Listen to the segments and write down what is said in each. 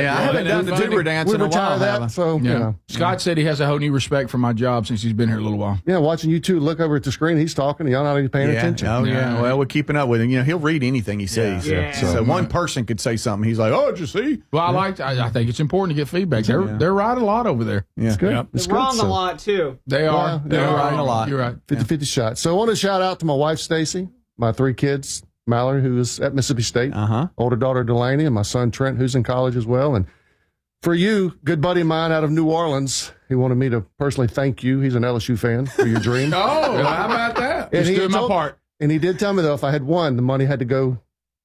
Yeah, I haven't done the tuba dance in a while. Scott said he has a whole new respect for my job since he's been here a little while. Yeah, watching you two look over at the screen, he's talking, y'all not even paying attention. Oh, yeah. Well, we're keeping up with him. He'll read anything he sees. Yeah. So one person could say something. He's like, oh, did you see? Well, I think it's important to get feedback. They're right a lot over there. Yeah. It's good. Yep. It's They're wrong good, a lot, too. They are. They're right a lot. You're right. 50-50 shot. So I want to shout out to my wife, Stacy, my 3 kids, Mallory, who is at Mississippi State, older daughter, Delaney, and my son, Trent, who's in college as well. And for you, good buddy of mine out of New Orleans, he wanted me to personally thank you. He's an LSU fan for your dream. Oh, how about that? And Just doing my part. And he did tell me, though, if I had won, the money had to go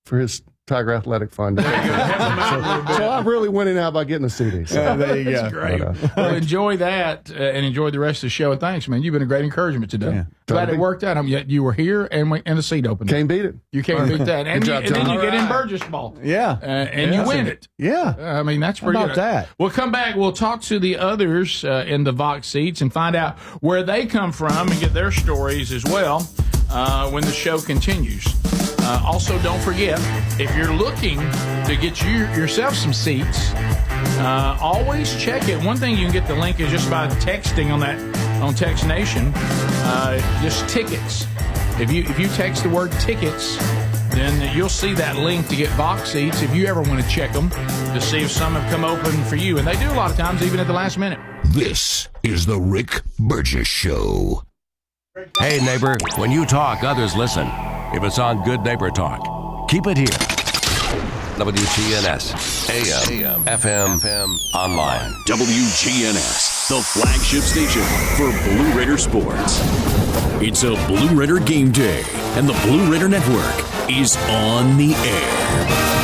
for his Tiger Athletic Fund. So I'm really winning out by getting a CD. So. There you go. That's great. Well, enjoy that and enjoy the rest of the show. And thanks, man. You've been a great encouragement today. Yeah. Glad it worked out. You were here and the seat opened. Can't beat it. You can't beat that. And then you get in Burgess Ball. Yeah. And you win it. Yeah. I mean, that's pretty good. That? We'll come back. We'll talk to the others in the Vox seats and find out where they come from and get their stories as well when the show continues. Also, don't forget, if you're looking to get yourself some seats, always check it. One thing you can get the link is just by texting on Text Nation, just tickets. If you text the word tickets, then you'll see that link to get Vox seats if you ever want to check them to see if some have come open for you. And they do a lot of times, even at the last minute. This is the Rick Burgess Show. Hey, neighbor, when you talk, others listen. If it's on Good Neighbor Talk, keep it here. WGNS, AM, FM, online. WGNS, the flagship station for Blue Raider sports. It's a Blue Raider game day, and the Blue Raider Network is on the air.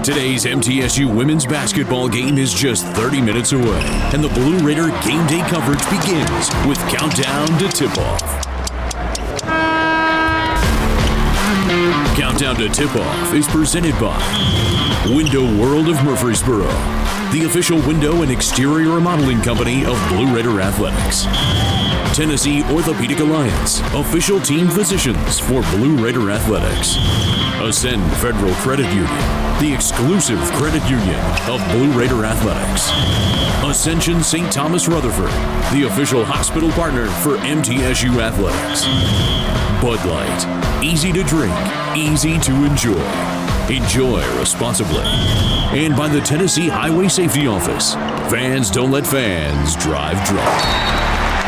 Today's MTSU women's basketball game is just 30 minutes away, and the Blue Raider game day coverage begins with countdown to tip-off. Countdown to Tip-Off is presented by Window World of Murfreesboro, the official window and exterior remodeling company of Blue Raider Athletics. Tennessee Orthopedic Alliance, official team physicians for Blue Raider Athletics. Ascend Federal Credit Union, the exclusive credit union of Blue Raider Athletics. Ascension St. Thomas Rutherford, the official hospital partner for MTSU Athletics. Bud Light, easy to drink, easy to enjoy. Enjoy responsibly. And by the Tennessee Highway Safety Office, fans don't let fans drive drunk.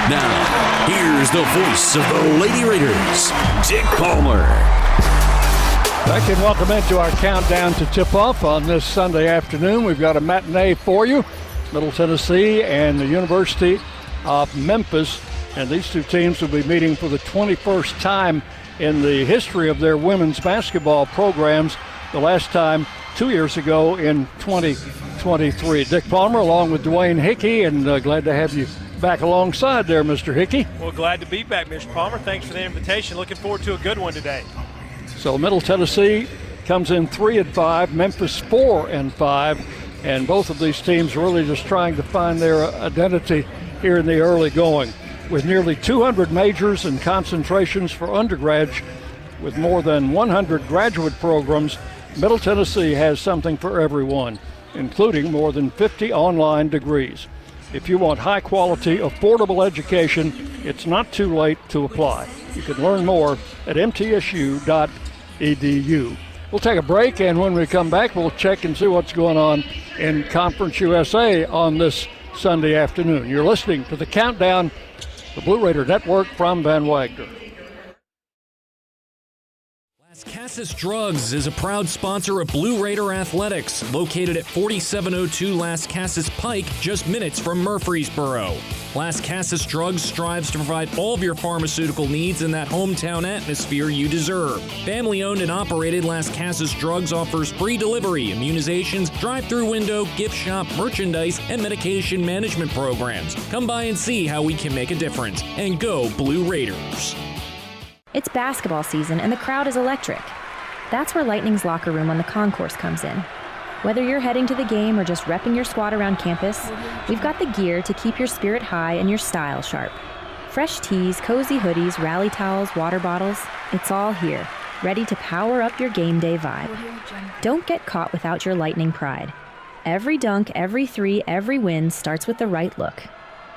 Now, here's the voice of the Lady Raiders, Dick Palmer. Thank you and welcome into our countdown to tip-off on this Sunday afternoon. We've got a matinee for you, Middle Tennessee and the University of Memphis. And these two teams will be meeting for the 21st time in the history of their women's basketball programs. The last time 2 years ago in 2023. Dick Palmer along with Dwayne Hickey, and glad to have you back alongside there, Mr. Hickey. Well, glad to be back, Mr. Palmer. Thanks for the invitation. Looking forward to a good one today. So Middle Tennessee comes in 3-5, Memphis 4-5, and both of these teams really just trying to find their identity here in the early going. With nearly 200 majors and concentrations for undergrads, with more than 100 graduate programs, Middle Tennessee has something for everyone, including more than 50 online degrees. If you want high-quality, affordable education, it's not too late to apply. You can learn more at mtsu.edu. We'll take a break, and when we come back, we'll check and see what's going on in Conference USA on this Sunday afternoon. You're listening to the Countdown, the Blue Raider Network from Van Wagner. Las Casas Drugs is a proud sponsor of Blue Raider Athletics, located at 4702 Las Casas Pike, just minutes from Murfreesboro. Las Casas Drugs strives to provide all of your pharmaceutical needs in that hometown atmosphere you deserve. Family-owned and operated, Las Casas Drugs offers free delivery, immunizations, drive-through window, gift shop, merchandise, and medication management programs. Come by and see how we can make a difference. And go Blue Raiders. It's basketball season and the crowd is electric. That's where Lightning's locker room on the concourse comes in. Whether you're heading to the game or just repping your squad around campus, we've got the gear to keep your spirit high and your style sharp. Fresh tees, cozy hoodies, rally towels, water bottles, it's all here. ready to power up your game day vibe. Don't get caught without your Lightning pride. Every dunk, every three, every win starts with the right look.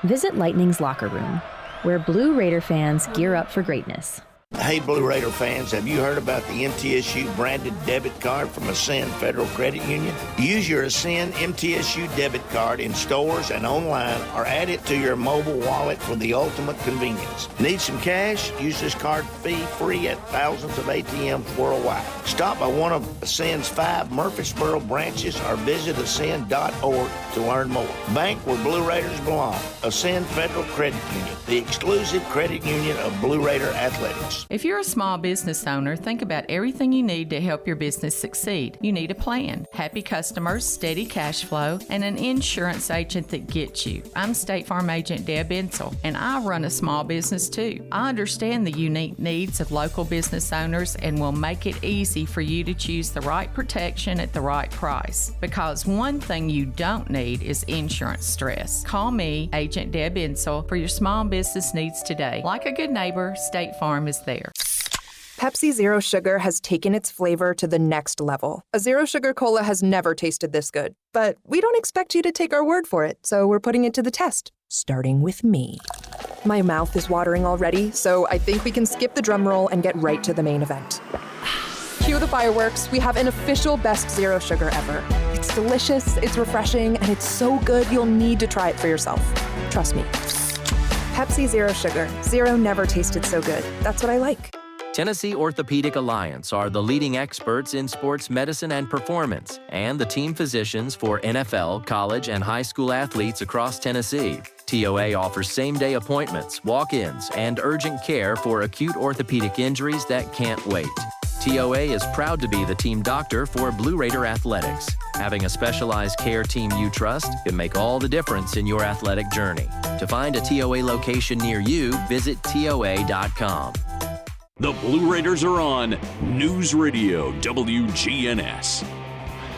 Visit Lightning's Locker Room, where Blue Raider fans gear up for greatness. Hey, Blue Raider fans, have you heard about the MTSU branded debit card from Ascend Federal Credit Union? Use your Ascend MTSU debit card in stores and online, or add it to your mobile wallet for the ultimate convenience. Need some cash? Use this card fee-free at thousands of ATMs worldwide. Stop by one of Ascend's 5 Murfreesboro branches or visit ascend.org to learn more. Bank where Blue Raiders belong. Ascend Federal Credit Union, the exclusive credit union of Blue Raider Athletics. If you're a small business owner, think about everything you need to help your business succeed. You need a plan, happy customers, steady cash flow, and an insurance agent that gets you. I'm State Farm Agent Deb Insel, and I run a small business too. I understand the unique needs of local business owners and will make it easy for you to choose the right protection at the right price. Because one thing you don't need is insurance stress. Call me, Agent Deb Insel, for your small business needs today. Like a good neighbor, State Farm is there. Pepsi Zero Sugar has taken its flavor to the next level. A Zero Sugar Cola has never tasted this good. But we don't expect you to take our word for it, so we're putting it to the test, starting with me. My mouth is watering already, so I think we can skip the drum roll and get right to the main event. Cue the fireworks. We have an official best Zero Sugar ever. It's delicious, it's refreshing, and it's so good you'll need to try it for yourself. Trust me. Pepsi Zero Sugar. Zero never tasted so good. That's what I like. Tennessee Orthopedic Alliance are the leading experts in sports medicine and performance, and the team physicians for NFL, college, and high school athletes across Tennessee. TOA offers same-day appointments, walk-ins, and urgent care for acute orthopedic injuries that can't wait. TOA is proud to be the team doctor for Blue Raider Athletics. Having a specialized care team you trust can make all the difference in your athletic journey. To find a TOA location near you, visit TOA.com. The Blue Raiders are on News Radio WGNS.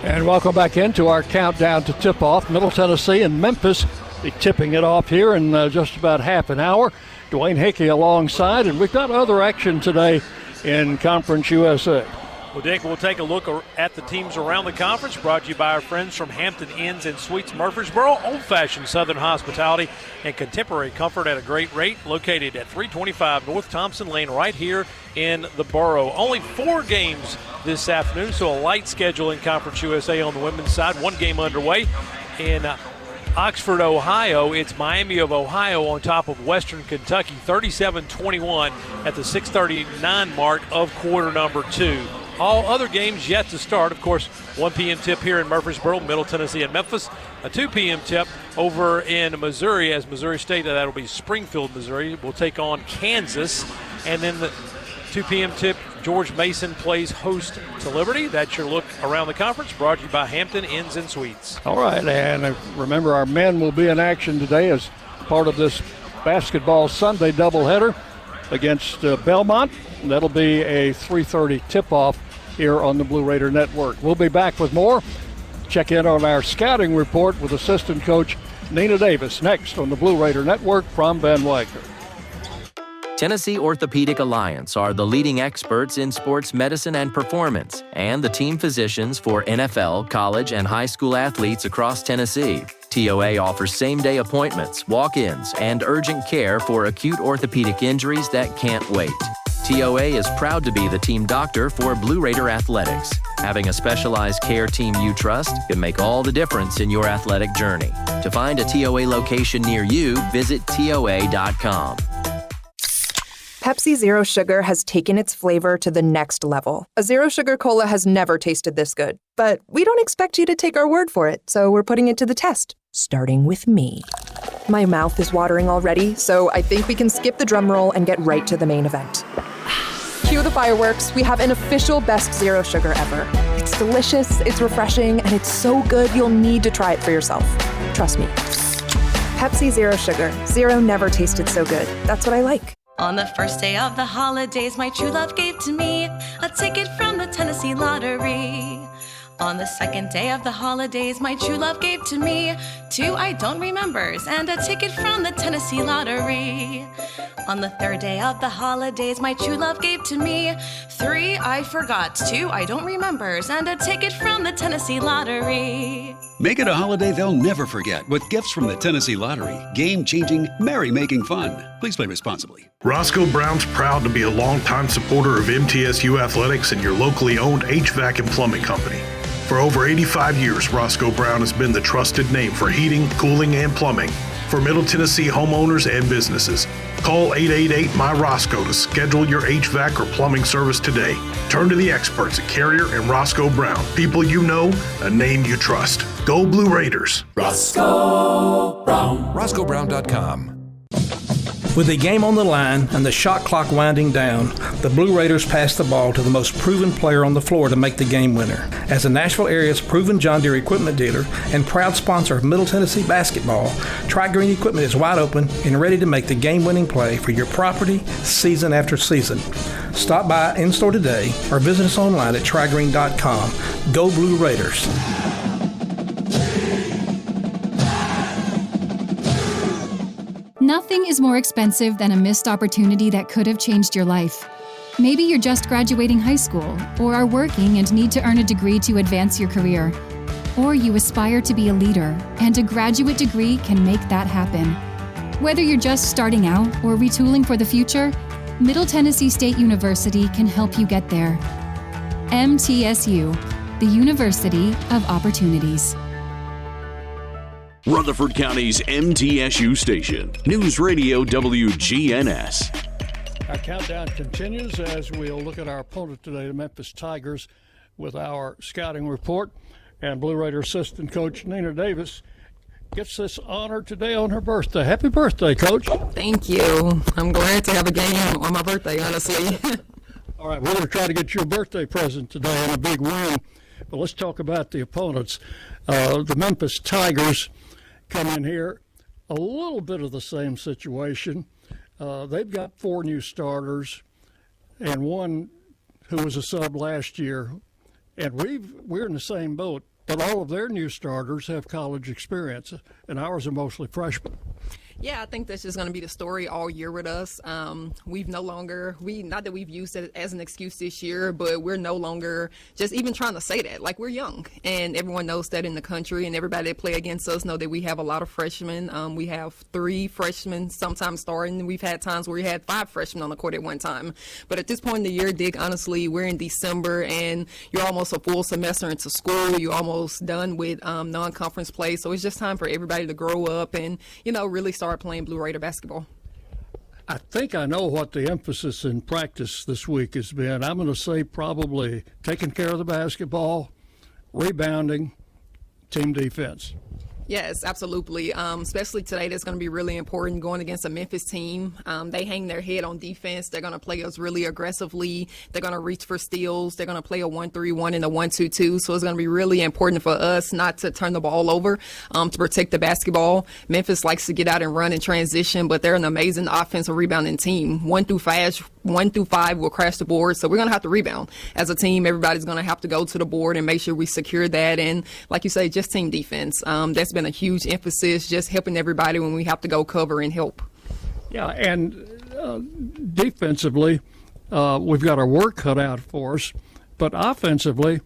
And welcome back into our countdown to tip-off. Middle Tennessee and Memphis be tipping it off here in just about half an hour. Dwayne Hickey alongside, and we've got other action today in Conference USA. Well, Dick, we'll take a look at the teams around the conference, brought to you by our friends from Hampton Inns and Suites Murfreesboro. Old-fashioned Southern hospitality and contemporary comfort at a great rate, located at 325 North Thompson Lane right here in the borough. Only 4 games this afternoon, so a light schedule in Conference USA on the women's side. 1 game underway in Oxford, Ohio. It's Miami of Ohio on top of Western Kentucky, 37-21 at the 6:39 mark of quarter number 2. All other games yet to start. Of course, 1 p.m. tip here in Murfreesboro, Middle Tennessee and Memphis. A 2 p.m. tip over in Missouri, as Missouri State, that'll be Springfield, Missouri, will take on Kansas. And then the 2 p.m. tip, George Mason plays host to Liberty. That's your look around the conference, brought to you by Hampton Inns and Suites. All right, and remember our men will be in action today as part of this basketball Sunday doubleheader against Belmont. That'll be a 3:30 tip-off here on the Blue Raider Network. We'll be back with more. Check in on our scouting report with assistant coach Nina Davis next on the Blue Raider Network from Van Wagner. Tennessee Orthopedic Alliance are the leading experts in sports medicine and performance, and the team physicians for NFL, college, and high school athletes across Tennessee. TOA offers same-day appointments, walk-ins, and urgent care for acute orthopedic injuries that can't wait. TOA is proud to be the team doctor for Blue Raider Athletics. Having a specialized care team you trust can make all the difference in your athletic journey. To find a TOA location near you, visit TOA.com. Pepsi Zero Sugar has taken its flavor to the next level. A Zero Sugar Cola has never tasted this good. But we don't expect you to take our word for it, so we're putting it to the test, starting with me. My mouth is watering already, so I think we can skip the drum roll and get right to the main event. Cue the fireworks. We have an official best Zero Sugar ever. It's delicious, it's refreshing, and it's so good you'll need to try it for yourself. Trust me. Pepsi Zero Sugar. Zero never tasted so good. That's what I like. On the first day of the holidays, my true love gave to me a ticket from the Tennessee Lottery. On the second day of the holidays, my true love gave to me 2 I don't remembers and a ticket from the Tennessee Lottery. On the third day of the holidays, my true love gave to me 3 I forgot, 2 I don't remembers, and a ticket from the Tennessee Lottery. Make it a holiday they'll never forget with gifts from the Tennessee Lottery. Game-changing, merry-making fun. Please play responsibly. Roscoe Brown's proud to be a longtime supporter of MTSU athletics and your locally owned HVAC and plumbing company. For over 85 years, Roscoe Brown has been the trusted name for heating, cooling, and plumbing for Middle Tennessee homeowners and businesses. Call 888-MY-ROSCOE to schedule your HVAC or plumbing service today. Turn to the experts at Carrier and Roscoe Brown. People you know, a name you trust. Go Blue Raiders. Roscoe Brown. RoscoeBrown.com. With the game on the line and the shot clock winding down, the Blue Raiders pass the ball to the most proven player on the floor to make the game winner. As the Nashville area's proven John Deere equipment dealer and proud sponsor of Middle Tennessee basketball, Tri-Green Equipment is wide open and ready to make the game-winning play for your property season after season. Stop by in-store today or visit us online at trigreen.com. Go Blue Raiders. Nothing is more expensive than a missed opportunity that could have changed your life. Maybe you're just graduating high school, or are working and need to earn a degree to advance your career. Or you aspire to be a leader, and a graduate degree can make that happen. Whether you're just starting out or retooling for the future, Middle Tennessee State University can help you get there. MTSU, the University of Opportunities. Rutherford County's MTSU station, News Radio WGNS. Our countdown continues as we'll look at our opponent today, the Memphis Tigers, with our scouting report. And Blue Raider assistant coach Nina Davis gets this honor today on her birthday. Happy birthday, Coach. Thank you. I'm glad to have a game on my birthday, honestly. All right, we're going to try to get you a birthday present today and a big win. But let's talk about the opponents. The Memphis Tigers come in here a little bit of the same situation. They've got 4 new starters and one who was a sub last year, and we're in the same boat, but all of their new starters have college experience, and ours are mostly freshmen. Yeah, I think that's just going to be the story all year with us. We've no longer, not that we've used it as an excuse this year, but we're no longer just even trying to say that. Like, we're young, and everyone knows that in the country, and everybody that play against us know that we have a lot of freshmen. We have 3 freshmen sometimes starting. We've had times where we had 5 freshmen on the court at one time. But at this point in the year, Dick, honestly, we're in December, and you're almost a full semester into school. You're almost done with non-conference play, so it's just time for everybody to grow up and, really start playing Blue Raider basketball. I think I know what the emphasis in practice this week has been. I'm going to say probably taking care of the basketball, rebounding, team defense. Yes, absolutely. Especially today, that's going to be really important going against a Memphis team. They hang their head on defense. They're going to play us really aggressively. They're going to reach for steals. They're going to play a 1-3-1 and a 1-2-2. So it's going to be really important for us not to turn the ball over, to protect the basketball. Memphis likes to get out and run and transition, but they're an amazing offensive rebounding team. 1 through 5 will crash the board. So we're going to have to rebound. As a team, everybody's going to have to go to the board and make sure we secure that. And like you say, just team defense. That's been a huge emphasis, just helping everybody when we have to go cover and help. Yeah, and defensively, we've got our work cut out for us, but offensively,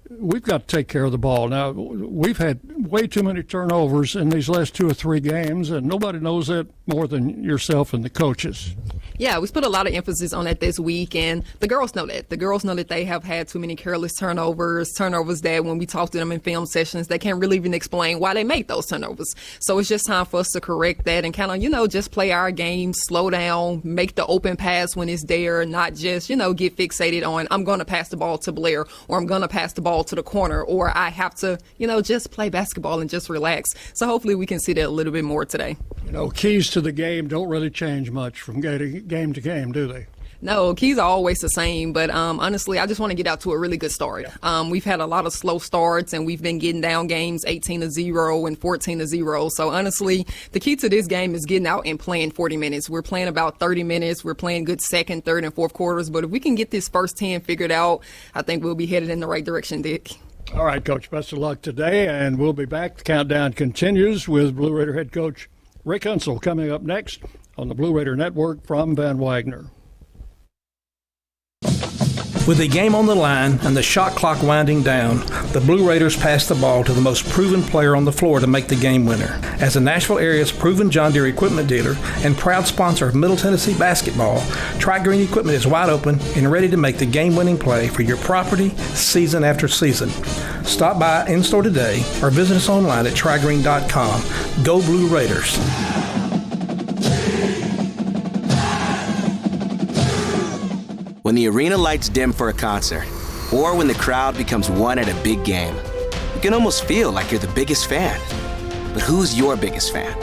we've got to take care of the ball. Now, we've had way too many turnovers in these last 2 or 3 games, and nobody knows that more than yourself and the coaches. Yeah, we put a lot of emphasis on that this week, and the girls know that. The girls know that they have had too many careless turnovers that when we talk to them in film sessions, they can't really even explain why they make those turnovers. So it's just time for us to correct that and kind of, just play our game, slow down, make the open pass when it's there, not just, get fixated on, I'm going to pass the ball to Blair, or I'm going to pass the ball to the corner, or I have to, just play basketball and just relax. So hopefully we can see that a little bit more today. Keys to the game don't really change much from game to game, do they? No, keys are always the same, but honestly, I just want to get out to a really good start. We've had a lot of slow starts, and we've been getting down games 18-0 and 14-0. So honestly, the key to this game is getting out and playing 40 minutes. We're playing about 30 minutes. We're playing good second, third, and fourth quarters. But if we can get this first 10 figured out, I think we'll be headed in the right direction, Dick. All right, Coach, best of luck today, and we'll be back. The countdown continues with Blue Raider head coach Rick Unsel coming up next on the Blue Raider Network from Van Wagner. With the game on the line and the shot clock winding down, the Blue Raiders pass the ball to the most proven player on the floor to make the game winner. As the Nashville area's proven John Deere equipment dealer and proud sponsor of Middle Tennessee basketball, Tri-Green Equipment is wide open and ready to make the game-winning play for your property season after season. Stop by in-store today or visit us online at trigreen.com. Go Blue Raiders. When the arena lights dim for a concert, or when the crowd becomes one at a big game, you can almost feel like you're the biggest fan. But who's your biggest fan?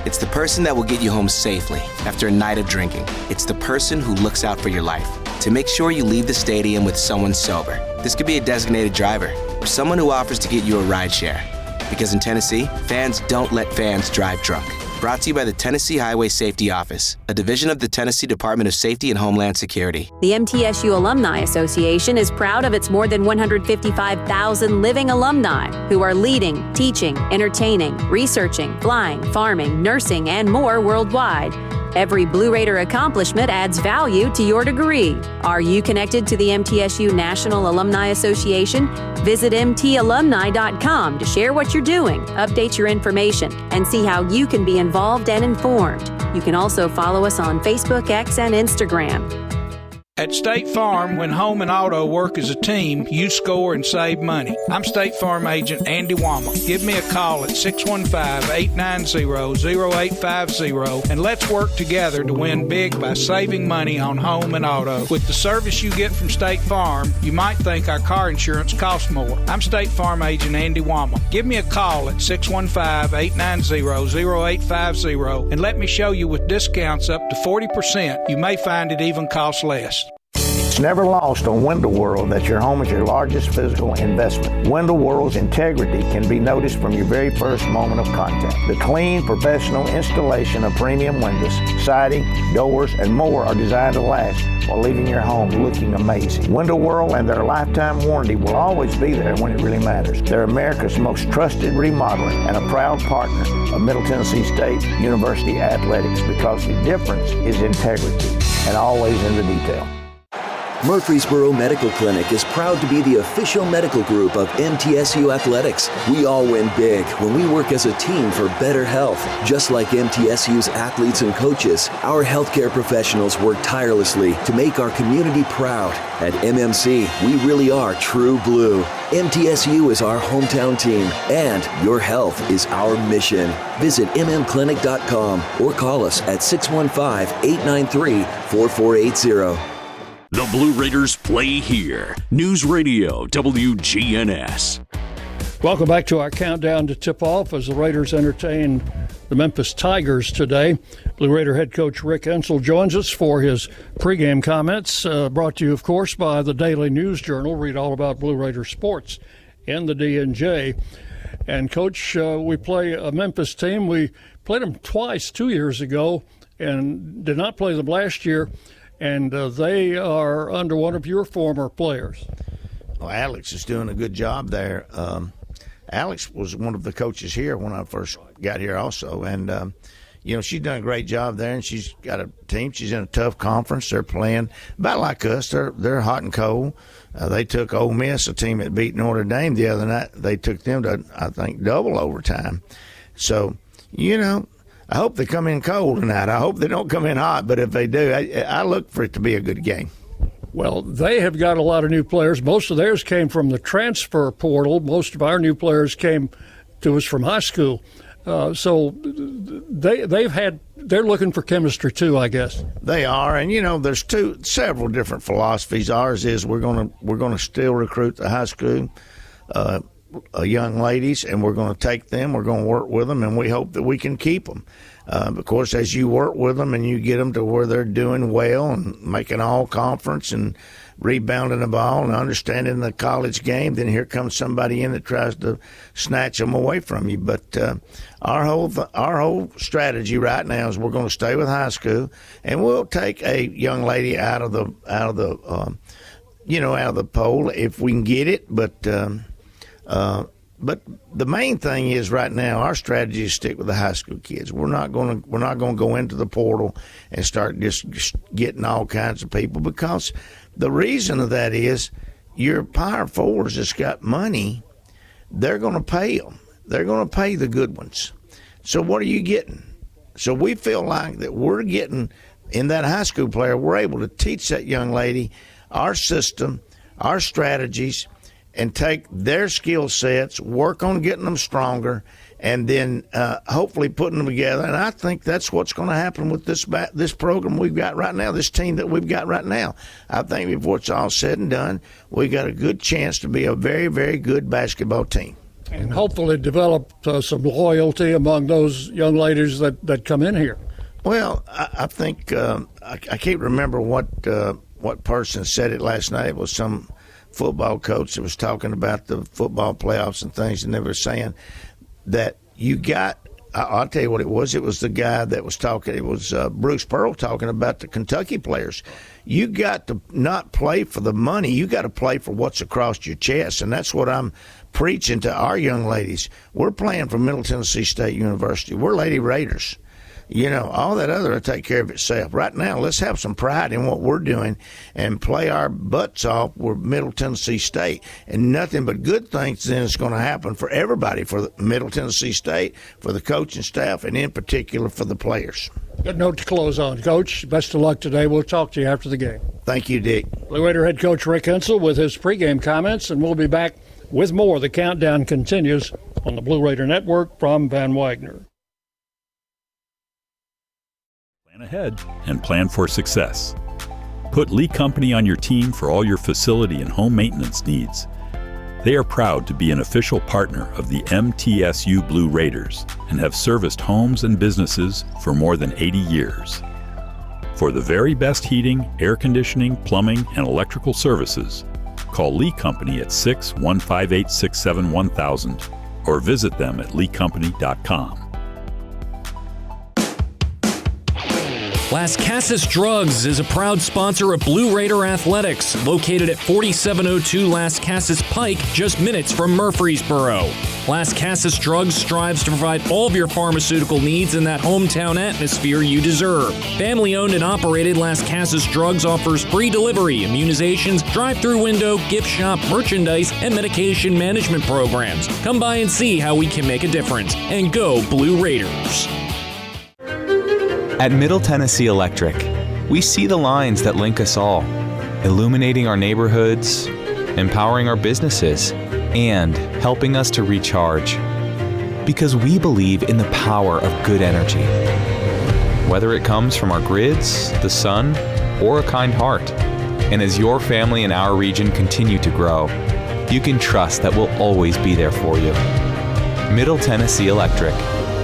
It's the person that will get you home safely after a night of drinking. It's the person who looks out for your life to make sure you leave the stadium with someone sober. This could be a designated driver or someone who offers to get you a ride share. Because in Tennessee, fans don't let fans drive drunk. Brought to you by the Tennessee Highway Safety Office, a division of the Tennessee Department of Safety and Homeland Security. The MTSU Alumni Association is proud of its more than 155,000 living alumni who are leading, teaching, entertaining, researching, flying, farming, nursing, and more worldwide. Every Blue Raider accomplishment adds value to your degree. Are you connected to the MTSU National Alumni Association? Visit mtalumni.com to share what you're doing, update your information, and see how you can be involved and informed. You can also follow us on Facebook, X, and Instagram. At State Farm, when home and auto work as a team, you score and save money. I'm State Farm agent Andy Wama. Give me a call at 615-890-0850 and let's work together to win big by saving money on home and auto. With the service you get from State Farm, you might think our car insurance costs more. I'm State Farm agent Andy Wama. Give me a call at 615-890-0850 and let me show you with discounts up to 40%. You may find it even costs less. It's never lost on Window World that your home is your largest physical investment. Window World's integrity can be noticed from your very first moment of contact. The clean, professional installation of premium windows, siding, doors, and more are designed to last while leaving your home looking amazing. Window World and their lifetime warranty will always be there when it really matters. They're America's most trusted remodeler and a proud partner of Middle Tennessee State University Athletics because the difference is integrity and always in the detail. Murfreesboro Medical Clinic is proud to be the official medical group of MTSU Athletics. We all win big when we work as a team for better health. Just like MTSU's athletes and coaches, our healthcare professionals work tirelessly to make our community proud. At MMC, we really are true blue. MTSU is our hometown team, and your health is our mission. Visit mmclinic.com or call us at 615-893-4480. The Blue Raiders play here. News Radio WGNS. Welcome back to our countdown to tip-off as the Raiders entertain the Memphis Tigers today. Blue Raider head coach Rick Unsel joins us for his pregame comments, brought to you, of course, by the Daily News Journal. Read all about Blue Raider sports in the D&J. And, Coach, we play a Memphis team. We played them twice 2 years ago and did not play them last year. And they are under one of your former players. Well, Alex is doing a good job there. Alex was one of the coaches here when I first got here also. And, she's done a great job there, and she's got a team. She's in a tough conference. They're playing about like us. They're hot and cold. They took Ole Miss, a team that beat Notre Dame the other night. They took them to, I think, double overtime. So, I hope they come in cold tonight. I hope they don't come in hot, but if they do, I look for it to be a good game. Well, they have got a lot of new players. Most of theirs came from the transfer portal. Most of our new players came to us from high school. So they're looking for chemistry too, I guess. They are, and there's several different philosophies. Ours is we're gonna still recruit the high school young ladies, and we're going to take them, we're going to work with them, and we hope that we can keep them. Of course, as you work with them and you get them to where they're doing well and making all conference and rebounding the ball and understanding the college game, then here comes somebody in that tries to snatch them away from you. But our whole strategy right now is we're going to stay with high school, and we'll take a young lady out of the poll if we can get it. But But the main thing is right now our strategy is stick with the high school kids. We're not going to go into the portal and start just getting all kinds of people, because the reason of that is your Power Fours that's got money, they're going to pay them. They're going to pay the good ones. So what are you getting? So we feel like that we're getting in that high school player, we're able to teach that young lady our system, our strategies, and take their skill sets, work on getting them stronger, and then hopefully putting them together. And I think that's what's going to happen with this program we've got right now, this team that we've got right now. I think before it's all said and done, we got a good chance to be a very, very good basketball team. And hopefully develop some loyalty among those young ladies that come in here. Well, I think I can't remember what person said it last night. It was some football coach that was talking about the football playoffs and things, and they were saying that you got, I'll tell you what it was. It was the guy that was talking. It was Bruce Pearl talking about the Kentucky players. You got to not play for the money. You got to play for what's across your chest, and that's what I'm preaching to our young ladies. We're playing for Middle Tennessee State University. We're Lady Raiders. You know, all that other will take care of itself. Right now, let's have some pride in what we're doing and play our butts off with Middle Tennessee State. And nothing but good things then is going to happen for everybody, for Middle Tennessee State, for the coaching staff, and in particular for the players. Good note to close on, Coach. Best of luck today. We'll talk to you after the game. Thank you, Dick. Blue Raider head coach Rick Hensel with his pregame comments, and we'll be back with more. The countdown continues on the Blue Raider Network from Van Wagner. Plan ahead and plan for success. Put Lee Company on your team for all your facility and home maintenance needs. They are proud to be an official partner of the MTSU Blue Raiders and have serviced homes and businesses for more than 80 years. For the very best heating, air conditioning, plumbing, and electrical services, call Lee Company at 615-867-1000 or visit them at leecompany.com. Las Casas Drugs is a proud sponsor of Blue Raider Athletics, located at 4702 Las Casas Pike, just minutes from Murfreesboro. Las Casas Drugs strives to provide all of your pharmaceutical needs in that hometown atmosphere you deserve. Family-owned and operated, Las Casas Drugs offers free delivery, immunizations, drive-through window, gift shop, merchandise, and medication management programs. Come by and see how we can make a difference. And go Blue Raiders! At Middle Tennessee Electric, we see the lines that link us all, illuminating our neighborhoods, empowering our businesses, and helping us to recharge. Because we believe in the power of good energy. Whether it comes from our grids, the sun, or a kind heart. And as your family and our region continue to grow, you can trust that we'll always be there for you. Middle Tennessee Electric,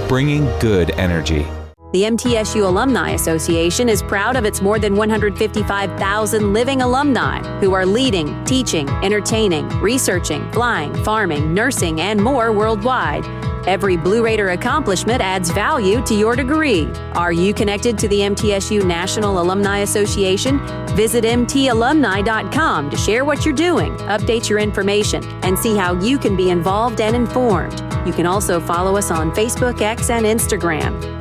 bringing good energy. The MTSU Alumni Association is proud of its more than 155,000 living alumni who are leading, teaching, entertaining, researching, flying, farming, nursing, and more worldwide. Every Blue Raider accomplishment adds value to your degree. Are you connected to the MTSU National Alumni Association? Visit mtalumni.com to share what you're doing, update your information, and see how you can be involved and informed. You can also follow us on Facebook, X, and Instagram.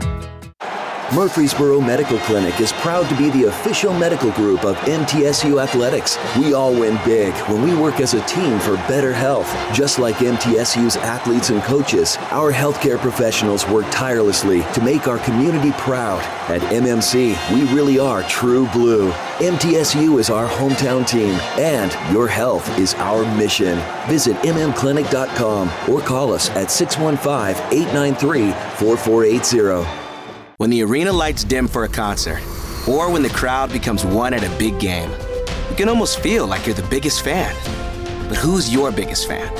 Murfreesboro Medical Clinic is proud to be the official medical group of MTSU Athletics. We all win big when we work as a team for better health. Just like MTSU's athletes and coaches, our healthcare professionals work tirelessly to make our community proud. At MMC, we really are true blue. MTSU is our hometown team, and your health is our mission. Visit mmclinic.com or call us at 615-893-4480. When the arena lights dim for a concert, or when the crowd becomes one at a big game, you can almost feel like you're the biggest fan. But who's your biggest fan?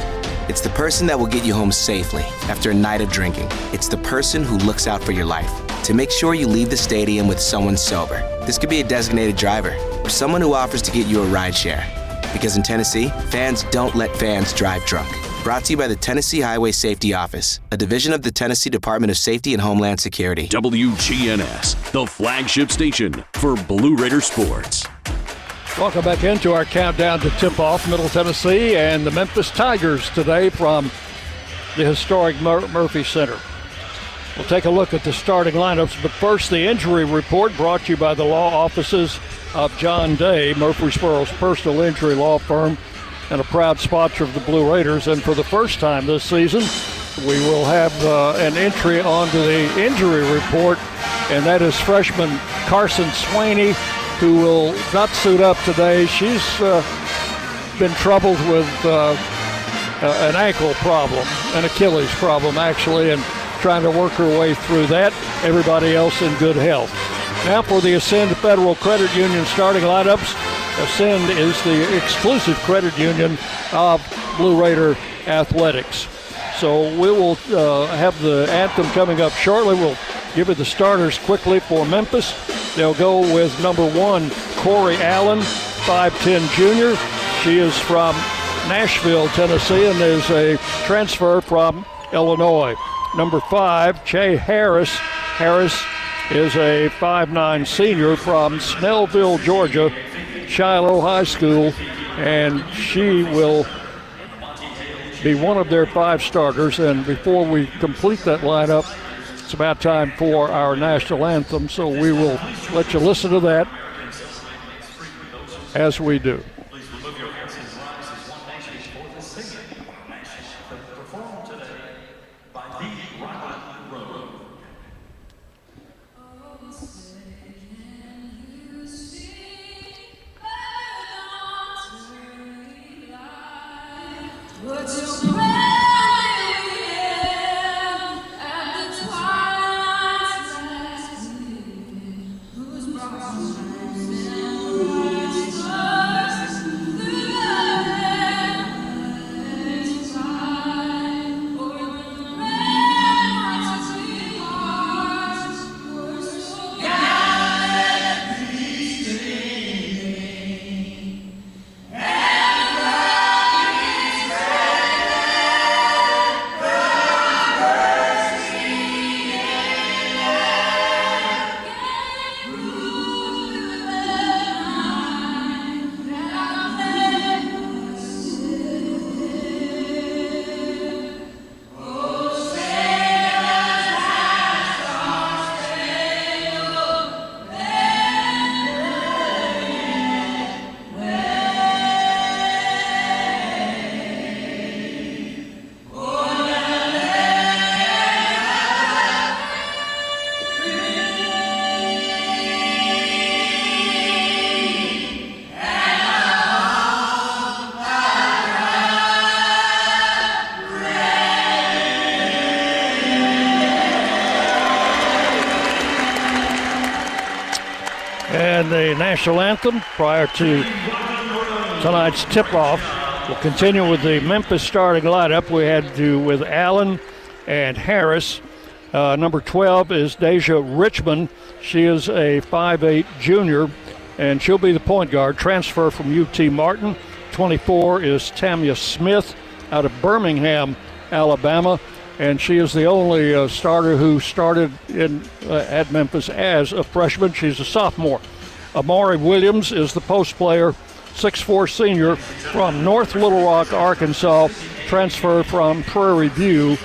It's the person that will get you home safely after a night of drinking. It's the person who looks out for your life to make sure you leave the stadium with someone sober. This could be a designated driver or someone who offers to get you a ride share. Because in Tennessee, fans don't let fans drive drunk. Brought to you by the Tennessee Highway Safety Office, a division of the Tennessee Department of Safety and Homeland Security. WGNS, the flagship station for Blue Raider sports. Welcome back into our countdown to tip-off. Middle Tennessee and the Memphis Tigers today from the historic Murphy Center. We'll take a look at the starting lineups, but first the injury report brought to you by the law offices of John Day, Murfreesboro's personal injury law firm and a proud sponsor of the Blue Raiders. And for the first time this season, we will have an entry onto the injury report, and that is freshman Carson Swaney, who will not suit up today. She's been troubled with an ankle problem, an Achilles problem actually, and trying to work her way through that. Everybody else in good health. Now for the Ascend Federal Credit Union starting lineups. Ascend is the exclusive credit union of Blue Raider Athletics. So we will have the anthem coming up shortly. We'll give you the starters quickly for Memphis. They'll go with number 1, Corey Allen, 5'10 junior. She is from Nashville, Tennessee, and is a transfer from Illinois. Number 5, Che Harris. Harris is a 5'9 senior from Snellville, Georgia, Shiloh High School, and she will be one of their 5 starters. And before we complete that lineup, it's about time for our national anthem, so we will let you listen to that as we do. And the national anthem prior to tonight's tip-off. We'll continue with the Memphis starting lineup. We had to with Allen and Harris. Number 12 is Deja Richmond. She is a 5'8 junior, and she'll be the point guard, transfer from UT Martin. 24 is Tamia Smith out of Birmingham, Alabama, and she is the only starter who started at Memphis as a freshman. She's a sophomore. Amari Williams is the post player, 6'4 senior from North Little Rock, Arkansas, transfer from Prairie View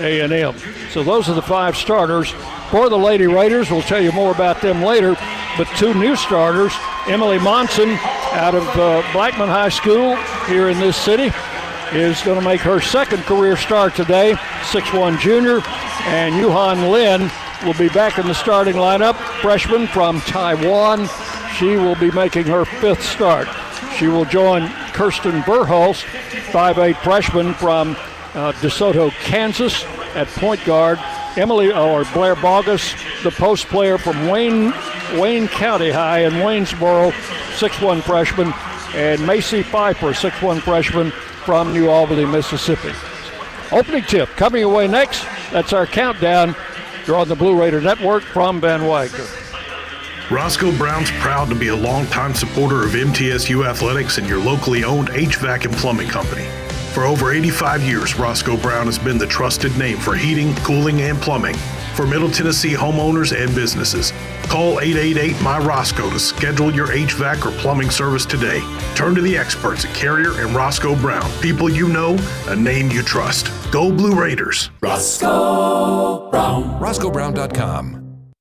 A&M. So those are the 5 starters. For the Lady Raiders, we'll tell you more about them later, but 2 new starters, Emily Monson out of Blackman High School here in this city is going to make her second career start today, 6'1 junior, and Yuhan Lin will be back in the starting lineup, freshman from Taiwan. She will be making her 5th start. She will join Kirsten Verhulst, 5'8 freshman from DeSoto, Kansas, at point guard. Blair Bogus, the post player from Wayne County High in Waynesboro, 6'1 freshman, and Macy Pfeiffer, 6'1 freshman from New Albany, Mississippi. Opening tip coming away next. That's our countdown. You're on the Blue Raider Network from Van Wagner. Roscoe Brown's proud to be a longtime supporter of MTSU athletics and your locally owned HVAC and plumbing company. For over 85 years, Roscoe Brown has been the trusted name for heating, cooling, and plumbing for Middle Tennessee homeowners and businesses. Call 888-MY-ROSCOE to schedule your HVAC or plumbing service today. Turn to the experts at Carrier and Roscoe Brown. People you know, a name you trust. Go Blue Raiders. Roscoe Brown. RoscoeBrown.com.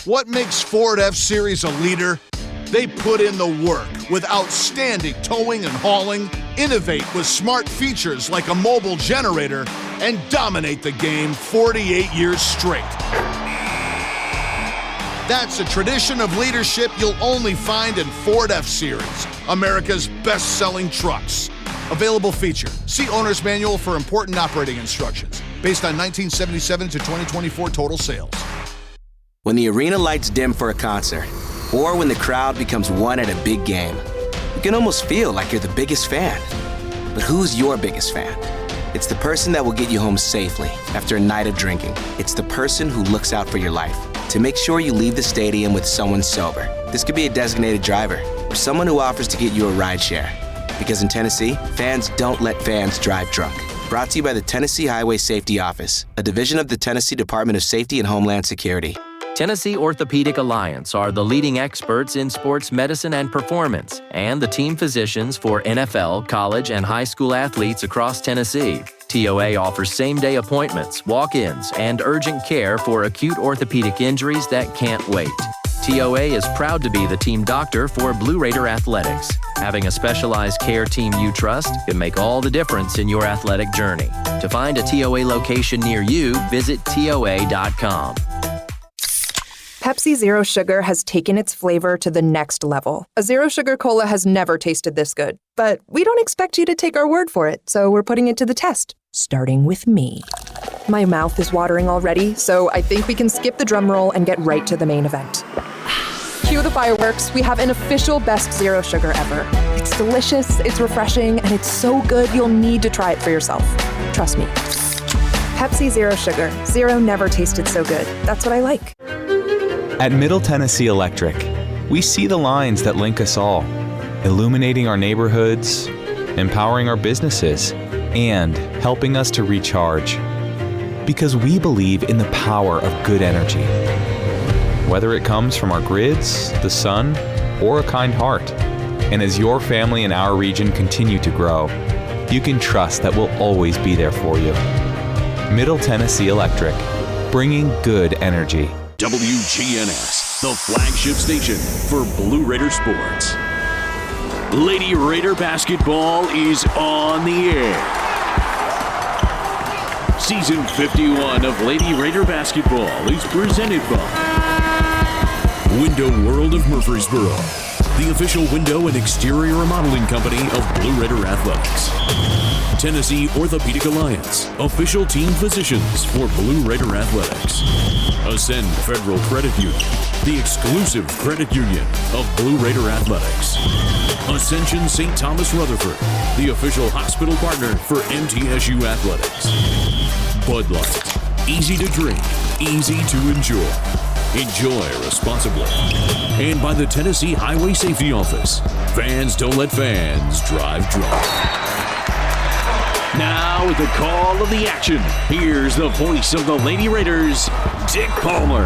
What makes Ford F-Series a leader? They put in the work with outstanding towing and hauling, innovate with smart features like a mobile generator, and dominate the game 48 years straight. That's a tradition of leadership you'll only find in Ford F-Series, America's best-selling trucks. Available feature. See Owner's Manual for important operating instructions. Based on 1977 to 2024 total sales. When the arena lights dim for a concert, or when the crowd becomes one at a big game, you can almost feel like you're the biggest fan. But who's your biggest fan? It's the person that will get you home safely after a night of drinking. It's the person who looks out for your life to make sure you leave the stadium with someone sober. This could be a designated driver or someone who offers to get you a ride share. Because in Tennessee, fans don't let fans drive drunk. Brought to you by the Tennessee Highway Safety Office, a division of the Tennessee Department of Safety and Homeland Security. Tennessee Orthopedic Alliance are the leading experts in sports medicine and performance, and the team physicians for NFL, college, and high school athletes across Tennessee. TOA offers same-day appointments, walk-ins, and urgent care for acute orthopedic injuries that can't wait. TOA is proud to be the team doctor for Blue Raider Athletics. Having a specialized care team you trust can make all the difference in your athletic journey. To find a TOA location near you, visit TOA.com. Pepsi Zero Sugar has taken its flavor to the next level. A Zero Sugar Cola has never tasted this good. But we don't expect you to take our word for it, so we're putting it to the test. Starting with me. My mouth is watering already, so I think we can skip the drum roll and get right to the main event. Cue the fireworks. We have an official best Zero Sugar ever. It's delicious, it's refreshing, and it's so good you'll need to try it for yourself. Trust me. Pepsi Zero Sugar. Zero never tasted so good. That's what I like. At Middle Tennessee Electric, we see the lines that link us all, illuminating our neighborhoods, empowering our businesses, and helping us to recharge. Because we believe in the power of good energy. Whether it comes from our grids, the sun, or a kind heart. And as your family and our region continue to grow, you can trust that we'll always be there for you. Middle Tennessee Electric, bringing good energy. WGNS, the flagship station for Blue Raider sports. Lady Raider basketball is on the air. Season 51 of Lady Raider basketball is presented by Window World of Murfreesboro, the official window and exterior remodeling company of Blue Raider Athletics. Tennessee Orthopedic Alliance, official team physicians for Blue Raider Athletics. Ascend Federal Credit Union, the exclusive credit union of Blue Raider Athletics. Ascension St. Thomas Rutherford, the official hospital partner for MTSU Athletics. Bud Light, easy to drink, easy to enjoy. Enjoy responsibly. And by the Tennessee Highway Safety Office, fans don't let fans drive drunk. Now with the call of the action, here's the voice of the Lady Raiders, Dick Palmer.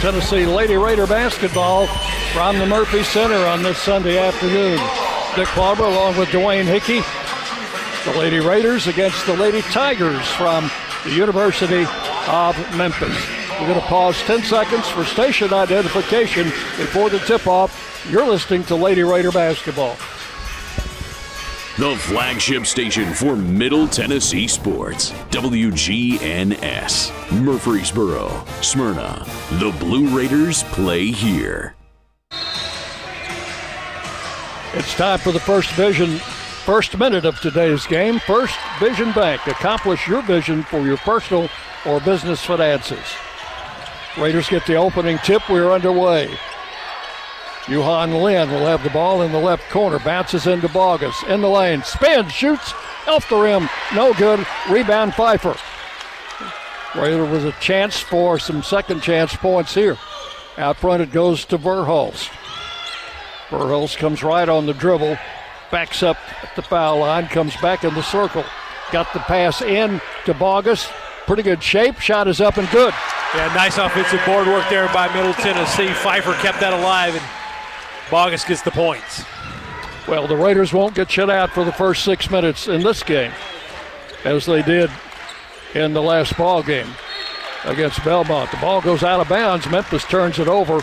Tennessee Lady Raider basketball from the Murphy Center on this Sunday afternoon. Dick Palmer along with Dwayne Hickey. The Lady Raiders against the Lady Tigers from the University of Memphis. We're going to pause 10 seconds for station identification before the tip-off. You're listening to Lady Raider basketball. The flagship station for Middle Tennessee sports, WGNS, Murfreesboro, Smyrna. The Blue Raiders play here. It's time for the first minute of today's game. First Vision Bank. Accomplish your vision for your personal or business finances. Raiders get the opening tip. We're underway. Yuhan Lin will have the ball in the left corner. Bounces into Bogus. In the lane. Spins. Shoots. Off the rim. No good. Rebound Pfeiffer. Raider was a chance for some second chance points here. Out front it goes to Verhulst. Verhulst comes right on the dribble. Backs up at the foul line. Comes back in the circle. Got the pass in to Bogus. Pretty good shape. Shot is up and good. Yeah, nice offensive board work there by Middle Tennessee. Pfeiffer kept that alive, and Bogus gets the points. Well, the Raiders won't get shut out for the first 6 minutes in this game, as they did in the last ball game against Belmont. The ball goes out of bounds. Memphis turns it over.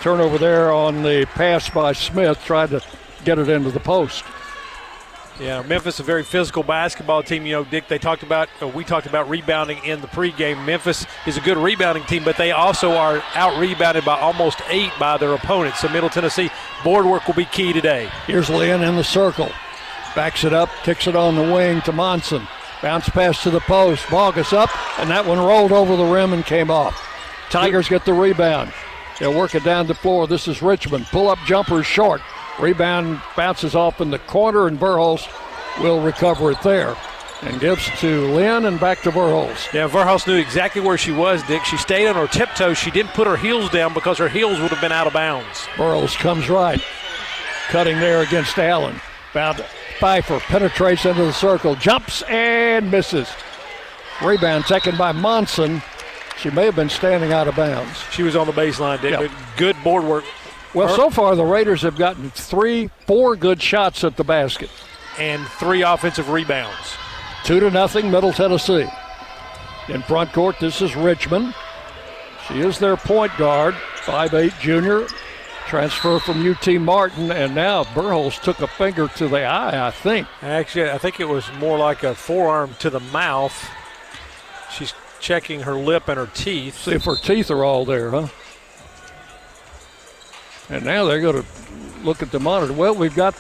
Turnover there on the pass by Smith, tried to get it into the post. Yeah, Memphis, a very physical basketball team. You know, Dick, we talked about rebounding in the pregame. Memphis is a good rebounding team, but they also are out-rebounded by almost 8 by their opponents. So Middle Tennessee, board work will be key today. Here's Lynn in the circle. Backs it up, kicks it on the wing to Monson. Bounce pass to the post. Bogus up, and that one rolled over the rim and came off. Tigers get the rebound. They'll work it down the floor. This is Richmond. Pull-up jumper short. Rebound bounces off in the corner, and Verhulst will recover it there. And gives to Lynn and back to Verhulst. Yeah, Verhulst knew exactly where she was, Dick. She stayed on her tiptoes. She didn't put her heels down because her heels would have been out of bounds. Verhulst comes right. Cutting there against Allen. Found Pfeiffer, penetrates into the circle, jumps and misses. Rebound taken by Monson. She may have been standing out of bounds. She was on the baseline, Dick. Yep. Good board work. Well, so far the Raiders have gotten 4 good shots at the basket. And 3 offensive rebounds. 2-0, Middle Tennessee. In front court, this is Richmond. She is their point guard, 5'8" junior. Transfer from UT Martin, and now Verhulst took a finger to the eye, I think. Actually, I think it was more like a forearm to the mouth. She's checking her lip and her teeth. See if her teeth are all there, huh? And now they're going to look at the monitor. Well, we've got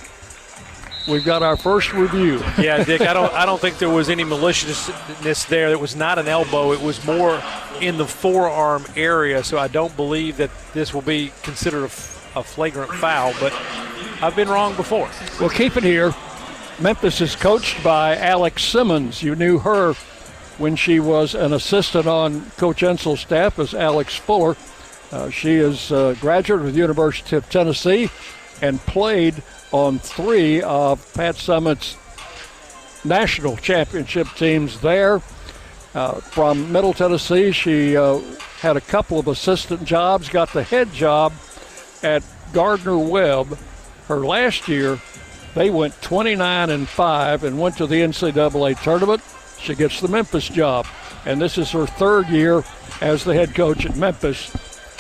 our first review. Yeah, Dick, I don't think there was any maliciousness there. It was not an elbow. It was more in the forearm area, so I don't believe that this will be considered a flagrant foul, but I've been wrong before. We'll keep it here. Memphis is coached by Alex Simmons. You knew her when she was an assistant on Coach Ensel's staff as Alex Fuller. She is a graduate of the University of Tennessee and played on 3 of Pat Summitt's national championship teams there. From Middle Tennessee, she had a couple of assistant jobs, got the head job at Gardner-Webb. Her last year, they went 29-5 and went to the NCAA tournament. She gets the Memphis job, and this is her 3rd year as the head coach at Memphis,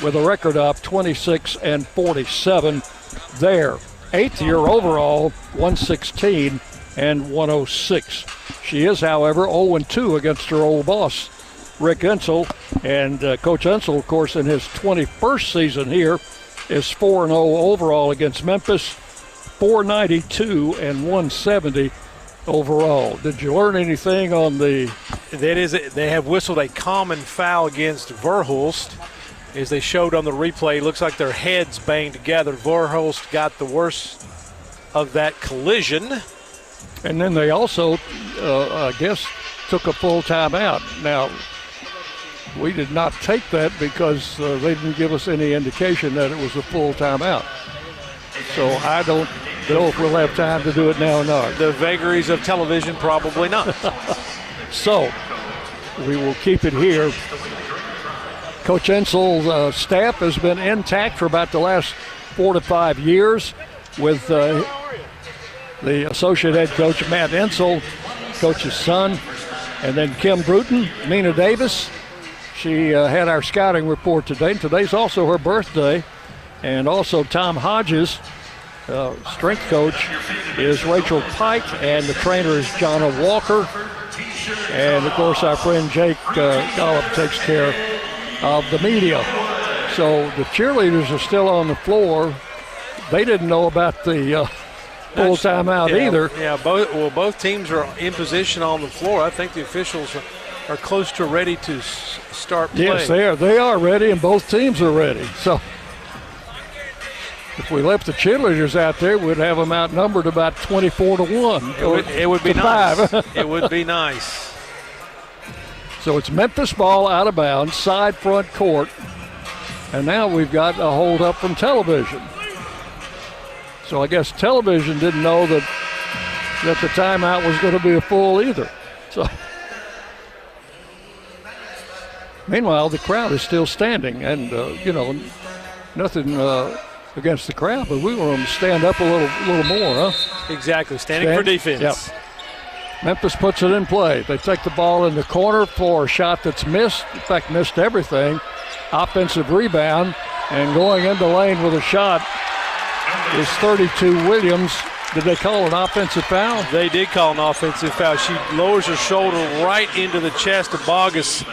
with a record of 26-47 there. 8th year overall, 116 and 106. She is, however, 0-2 against her old boss, Rick Ensel. And Coach Ensel, of course, in his 21st season here, is 4-0 overall against Memphis, 492 and 170 overall. Did you learn anything on the... They have whistled a common foul against Verhulst. As they showed on the replay, it looks like their heads banged together. Verhulst got the worst of that collision. And then they also, I guess, took a full timeout. Now, we did not take that because they didn't give us any indication that it was a full timeout. So I don't know if we'll have time to do it now or not. The vagaries of television, probably not. So we will keep it here. Coach Ensel's staff has been intact for about the last 4 to 5 years with the associate head coach, Matt Ensel, coach's son, and then Kim Bruton, Mina Davis. She had our scouting report today. Today's also her birthday. And also Tom Hodges, strength coach, is Rachel Pike, and the trainer is Jonna Walker. And, of course, our friend Jake Gollop takes care of the media. So the cheerleaders are still on the floor. They didn't know about the full timeout either. Yeah, both teams are in position on the floor. I think the officials are close to ready to start playing. Yes, they are. They are ready, and both teams are ready. So if we left the cheerleaders out there, we'd have them outnumbered about 24-1. It would be nice. It would be nice. So it's Memphis ball out of bounds, side front court. And now we've got a hold up from television. So I guess television didn't know that the timeout was going to be a full either. So Meanwhile, the crowd is still standing, and nothing against the crowd, but we want them to stand up a little more, huh? Exactly, standing for defense. Yep. Memphis puts it in play. They take the ball in the corner for a shot that's missed. In fact, missed everything. Offensive rebound, and going into lane with a shot is 32 Williams. Did they call an offensive foul? They did call an offensive foul. She lowers her shoulder right into the chest of Bogus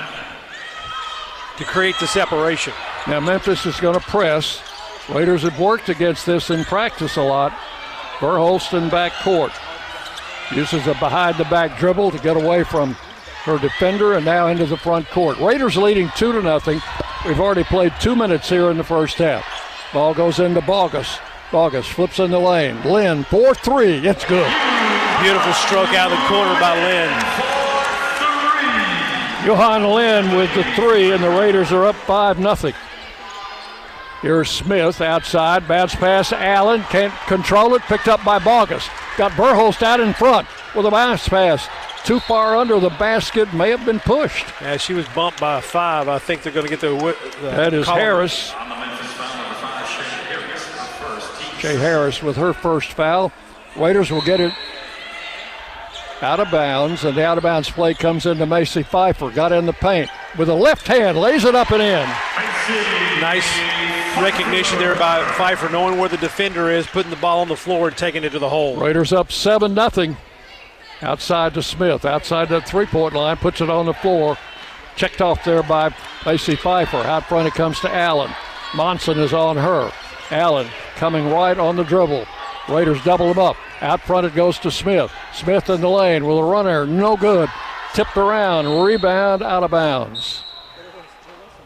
to create the separation. Now Memphis is going to press. Raiders have worked against this in practice a lot. Verholst back court. Uses a behind-the-back dribble to get away from her defender and now into the front court. Raiders leading 2-0. We've already played 2 minutes here in the first half. Ball goes into Bogus. Bogus flips in the lane. Lynn, 4-3. It's good. Beautiful stroke out of the corner by Lynn. Johan Lynn with the 3, and the Raiders are up 5-0. Here's Smith outside. Bounce pass. Allen can't control it. Picked up by Bogus. Got Verholst out in front with a bounce pass. Too far under the basket. May have been pushed. Yeah, she was bumped by 5. I think they're going to get the that is column. Harris. Shay Harris with her first foul. Raiders will get it out of bounds, and the out of bounds play comes into Macy Pfeiffer. Got in the paint with a left hand, lays it up and in. Nice recognition there by Pfeiffer, knowing where the defender is, putting the ball on the floor and taking it to the hole. Raiders up 7-0. Outside to Smith, outside the three-point line, puts it on the floor. Checked off there by Macy Pfeiffer. Out front it comes to Allen. Monson is on her. Allen coming right on the dribble. Raiders double him up. Out front it goes to Smith. Smith in the lane with a runner, no good. Tipped around, rebound, out of bounds.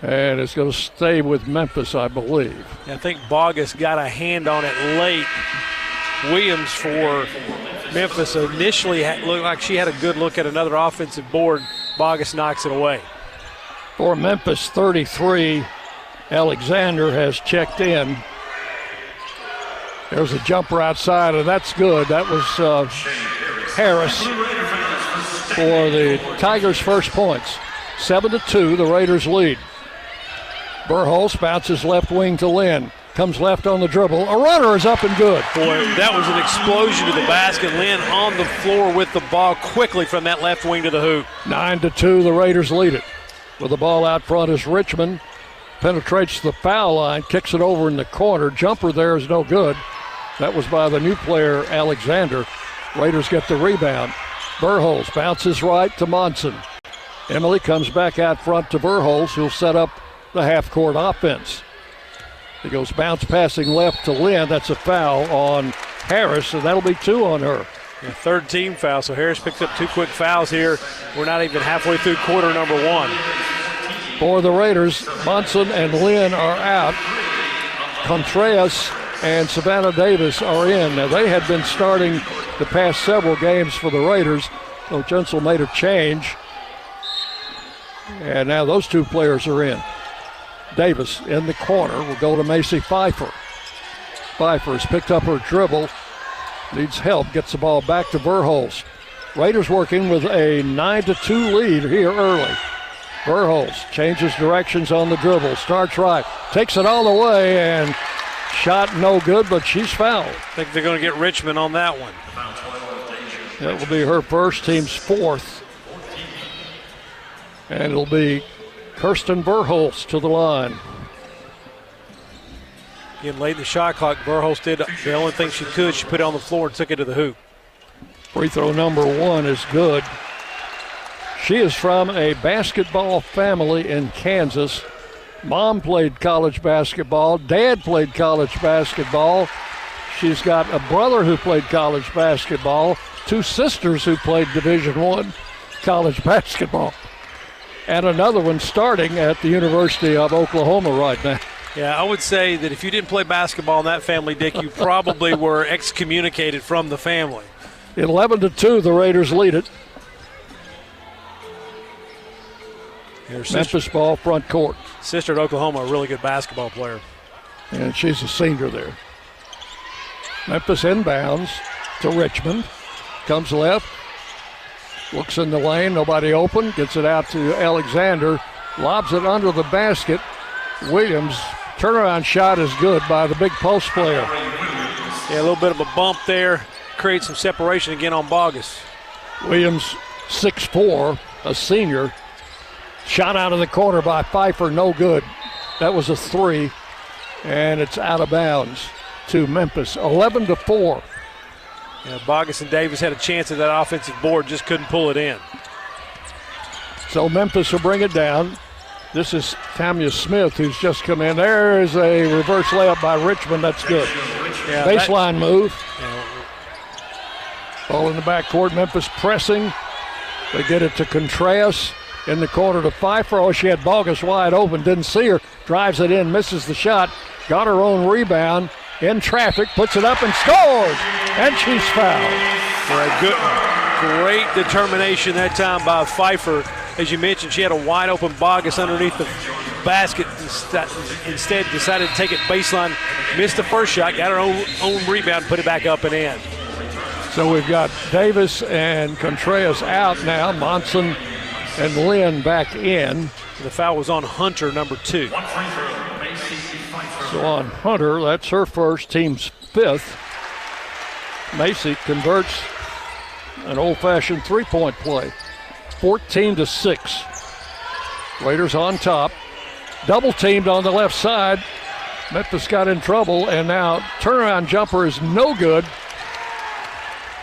And it's going to stay with Memphis, I believe. I think Bogus got a hand on it late. Williams for Memphis initially looked like she had a good look at another offensive board. Bogus knocks it away. For Memphis, 33, Alexander has checked in. There's a jumper outside, and that's good. That was Harris for the Tigers' first points. 7-2, the Raiders lead. Verholst bounces left wing to Lynn. Comes left on the dribble. A runner is up and good. Boy, that was an explosion to the basket. Lynn on the floor with the ball quickly from that left wing to the hoop. 9-2, the Raiders lead it. With the ball out front is Richmond. Penetrates the foul line, kicks it over in the corner. Jumper there is no good. That was by the new player, Alexander. Raiders get the rebound. Verholst bounces right to Monson. Emily comes back out front to Verholst, who'll set up the half-court offense. He goes bounce passing left to Lynn. That's a foul on Harris, and that'll be 2 on her. Yeah, third team foul, so Harris picks up 2 quick fouls here. We're not even halfway through quarter number 1. For the Raiders, Monson and Lynn are out. Contreras and Savannah Davis are in. Now, they had been starting the past several games for the Raiders, so Jensel made a change. And now those 2 players are in. Davis in the corner will go to Macy Pfeiffer. Pfeiffer has picked up her dribble, needs help, gets the ball back to Verholst. Raiders working with a 9-2 lead here early. Verholst changes directions on the dribble, starts right, takes it all the way, and shot no good, but she's fouled. I think they're going to get Richmond on that one. That will be her first, team's 4th. And it'll be Kirsten Verholst to the line. Getting late in the shot clock, Verholst did the only thing she could. She put it on the floor and took it to the hoop. Free throw number 1 is good. She is from a basketball family in Kansas. Mom played college basketball. Dad played college basketball. She's got a brother who played college basketball. 2 sisters who played Division I college basketball. And another one starting at the University of Oklahoma right now. Yeah, I would say that if you didn't play basketball in that family, Dick, you probably were excommunicated from the family. 11-2, the Raiders lead it. Memphis ball front court. Sister at Oklahoma, a really good basketball player. And she's a senior there. Memphis inbounds to Richmond. Comes left. Looks in the lane, nobody open. Gets it out to Alexander. lobs it under the basket. Williams, turnaround shot is good by the big post player. Yeah, a little bit of a bump there. Creates some separation again on Bogus. Williams, 6'4", a senior. Shot out of the corner by Pfeiffer, no good. That was a 3, and it's out of bounds to Memphis, 11-4. Yeah, Bogus and Davis had a chance at that offensive board, just couldn't pull it in. So Memphis will bring it down. This is Tamia Smith, who's just come in. There's a reverse layup by Richmond. That's good. Yeah, baseline move. Ball in the backcourt. Memphis pressing. They get it to Contreras in the corner to Pfeiffer. Oh, she had Bogus wide open. Didn't see her. Drives it in. Misses the shot. Got her own rebound. In traffic. Puts it up and scores. And she's fouled. Yeah, great determination that time by Pfeiffer. As you mentioned, she had a wide open Bogus underneath the basket. Instead decided to take it baseline. Missed the first shot. Got her own rebound. Put it back up and in. So we've got Davis and Contreras out now. Monson and Lynn back in. The foul was on Hunter, number 2. So on Hunter, that's her first, team's 5th. Macy converts an old-fashioned three-point play. 14-6. Raiders on top. Double teamed on the left side. Memphis got in trouble, and now turnaround jumper is no good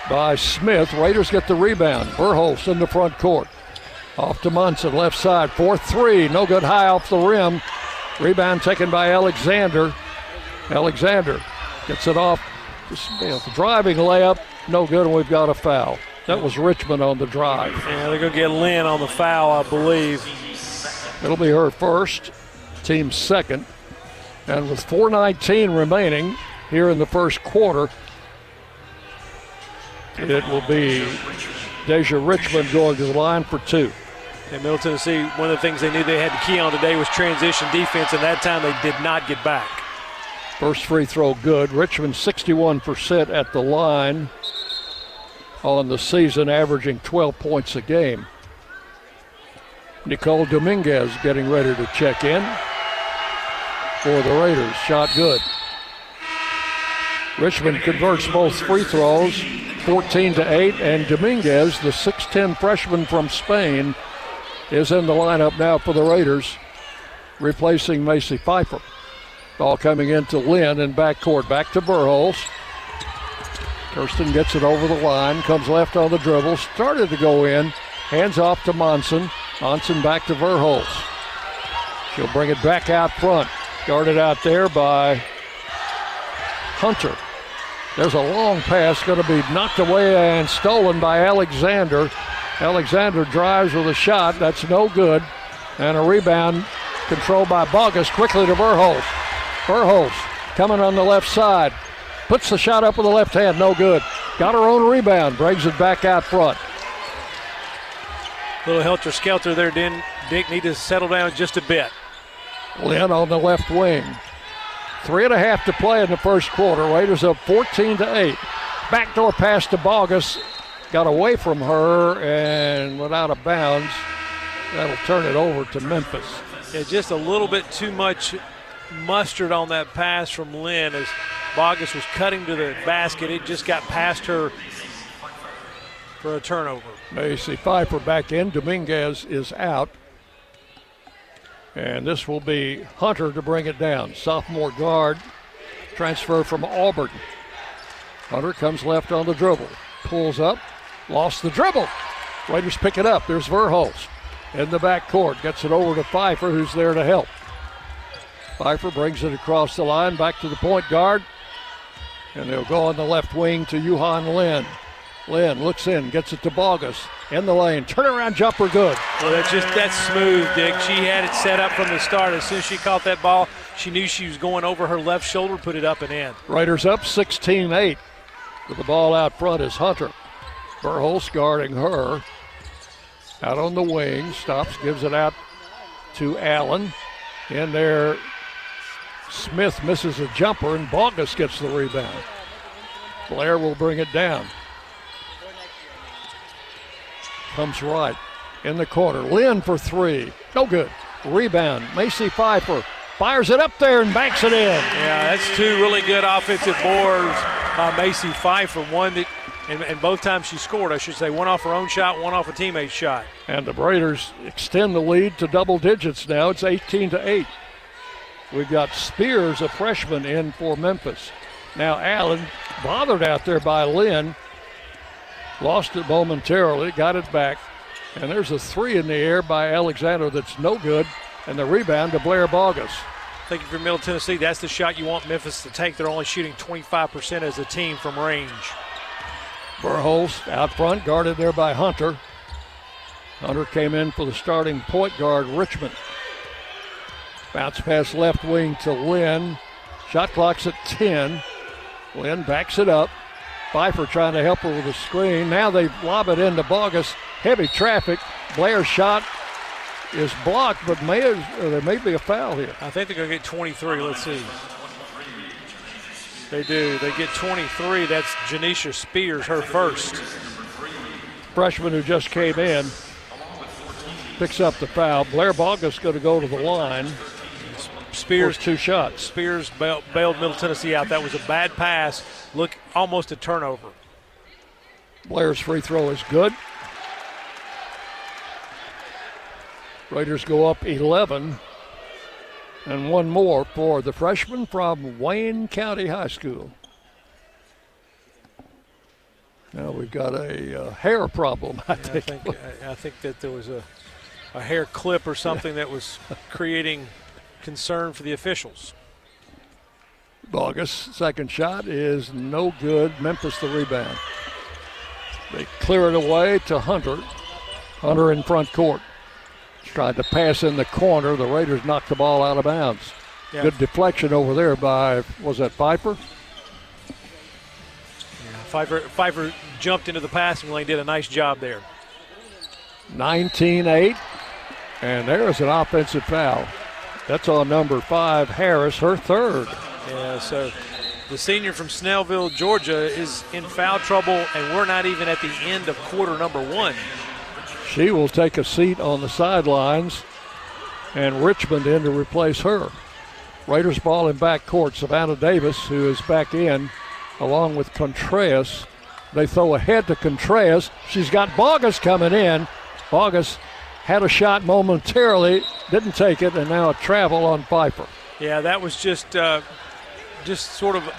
by Smith. Raiders get the rebound. Verhulst in the front court. Off to Munson, left side, 4-3, no good, high off the rim. Rebound taken by Alexander. Alexander gets it off. Driving layup, no good, and we've got a foul. That was Richmond on the drive. Yeah, they're going to get Lynn on the foul, I believe. It'll be her first, team's second. And with 4:19 remaining here in the first quarter, it will be Deja Richmond going to the line for 2. And Middle Tennessee, one of the things they knew they had to key on today was transition defense, and that time they did not get back. First free throw good. Richmond 61% at the line on the season, averaging 12 points a game. Nicole Dominguez getting ready to check in for the Raiders. Shot good. Richmond converts both free throws, 14-8, and Dominguez, the 6'10 freshman from Spain, is in the lineup now for the Raiders, replacing Macy Pfeiffer. Ball coming into Lynn in backcourt. Back to Verhulst. Kirsten gets it over the line, comes left on the dribble, started to go in, hands off to Monson. Monson back to Verhulst. She'll bring it back out front. Guarded out there by Hunter. There's a long pass going to be knocked away and stolen by Alexander. Alexander drives with a shot. That's no good. And a rebound controlled by Bogus. Quickly to Verhulst. Verhulst coming on the left side. Puts the shot up with the left hand. No good. Got her own rebound. Brings it back out front. Little helter-skelter there. Dick need to settle down just a bit. Lynn on the left wing. 3.5 to play in the first quarter. Raiders up 14-8. Backdoor pass to Bogus. Got away from her and went out of bounds. That'll turn it over to Memphis. Yeah, just a little bit too much mustard on that pass from Lynn as Bogus was cutting to the basket. It just got past her for a turnover. Macy Pfeiffer back in. Dominguez is out. And this will be Hunter to bring it down. Sophomore guard, transfer from Auburn. Hunter comes left on the dribble. Pulls up, lost the dribble. Raiders pick it up. There's Verhulst in the backcourt. Gets it over to Pfeiffer, who's there to help. Pfeiffer brings it across the line, back to the point guard. And they'll go on the left wing to Yuhan Lin. Lin looks in, gets it to Bogus. In the lane, turnaround jumper good. Well, that's smooth, Dick. She had it set up from the start. As soon as she caught that ball, she knew she was going over her left shoulder, put it up and in. Raiders up 16-8. With the ball out front is Hunter. Verhulst guarding her. Out on the wing, stops, gives it out to Allen. In there, Smith misses a jumper, and Bogus gets the rebound. Blair will bring it down. Comes right in the corner. Lynn for 3. No good. Rebound. Macy Pfeiffer fires it up there and banks it in. Yeah, that's two really good offensive boards by Macy Pfeiffer. One that, and both times she scored, I should say, one off her own shot, one off a teammate's shot. And the Raiders extend the lead to double digits now. It's 18-8. We've got Spears, a freshman, in for Memphis. Now Allen, bothered out there by Lynn, lost it momentarily, got it back. And there's a three in the air by Alexander that's no good. And the rebound to Blair Bogus. I think if you're Middle Tennessee, that's the shot you want Memphis to take. They're only shooting 25% as a team from range. Burholz out front, guarded there by Hunter. Hunter came in for the starting point guard, Richmond. Bounce pass left wing to Lynn. Shot clock's at 10. Lynn backs it up. Pfeiffer trying to help her with a screen. Now they lob it into Bogus. Heavy traffic. Blair's shot is blocked, but there may be a foul here. I think they're going to get 23. Let's see. They do. They get 23. That's Janisha Spears, her first. Freshman who just came in picks up the foul. Blair Bogus going to go to the line. Spears, 2 shots. Spears bailed Middle Tennessee out. That was a bad pass. Look, almost a turnover. Blair's free throw is good. Raiders go up 11. And one more for the freshman from Wayne County High School. Now we've got a hair problem, I think. I think that there was a hair clip or something that was creating concern for the officials. Bogus, second shot is no good. Memphis the rebound. They clear it away to Hunter. Hunter in front court. Tried to pass in the corner. The Raiders knocked the ball out of bounds. Yeah. Good deflection over there by, was that Pfeiffer? Yeah, Pfeiffer jumped into the passing lane, did a nice job there. 19-8, and there's an offensive foul. That's on number 5, Harris, her third. Yeah, so the senior from Snellville, Georgia, is in foul trouble, and we're not even at the end of quarter number 1. She will take a seat on the sidelines, and Richmond in to replace her. Raiders ball in backcourt. Savannah Davis, who is back in, along with Contreras. They throw ahead to Contreras. She's got Bogus coming in. Bogus had a shot momentarily, didn't take it, and now a travel on Pfeiffer. Yeah, that was just sort of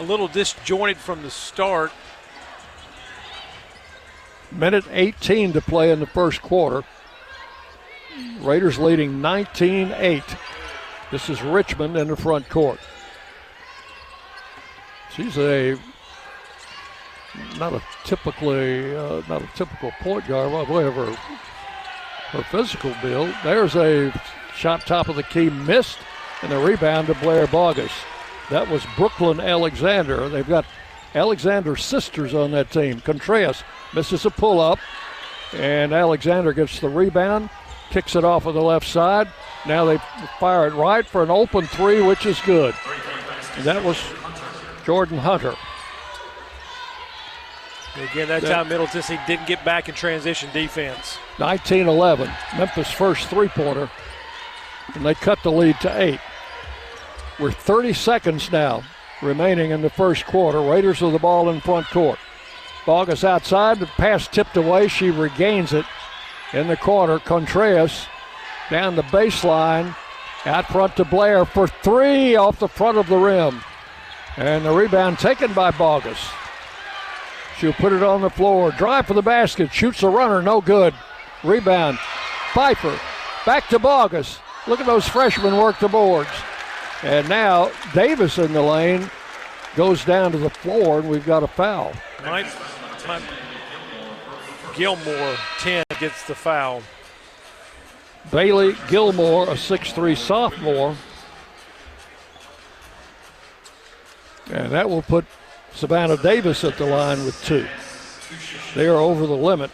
a little disjointed from the start. Minute 18 to play in the first quarter. Raiders leading 19-8. This is Richmond in the front court. She's not a typical point guard. Well, whatever her physical build. There's a shot top of the key missed, and the rebound to Blair Bogus. That was Brooklyn Alexander. They've got Alexander's sisters on that team. Contreras misses a pull-up, and Alexander gets the rebound, kicks it off of the left side. Now they fire it right for an open three, which is good. And that was Jordan Hunter. Again, that time Middle Tennessee didn't get back in transition defense. 19-11, Memphis' first three-pointer, and they cut the lead to 8. We're 30 seconds now remaining in the first quarter. Raiders with the ball in front court. Bogus outside, the pass tipped away. She regains it in the corner. Contreras down the baseline, out front to Blair for 3 off the front of the rim. And the rebound taken by Bogus. She'll put it on the floor. Drive for the basket. Shoots a runner. No good. Rebound. Pfeiffer. Back to Bogus. Look at those freshmen work the boards. And now Davis in the lane goes down to the floor, and we've got a foul. Gilmore, 10, gets the foul. Bailey Gilmore, a 6'3 sophomore. And that will put Savannah Davis at the line with 2. They are over the limit.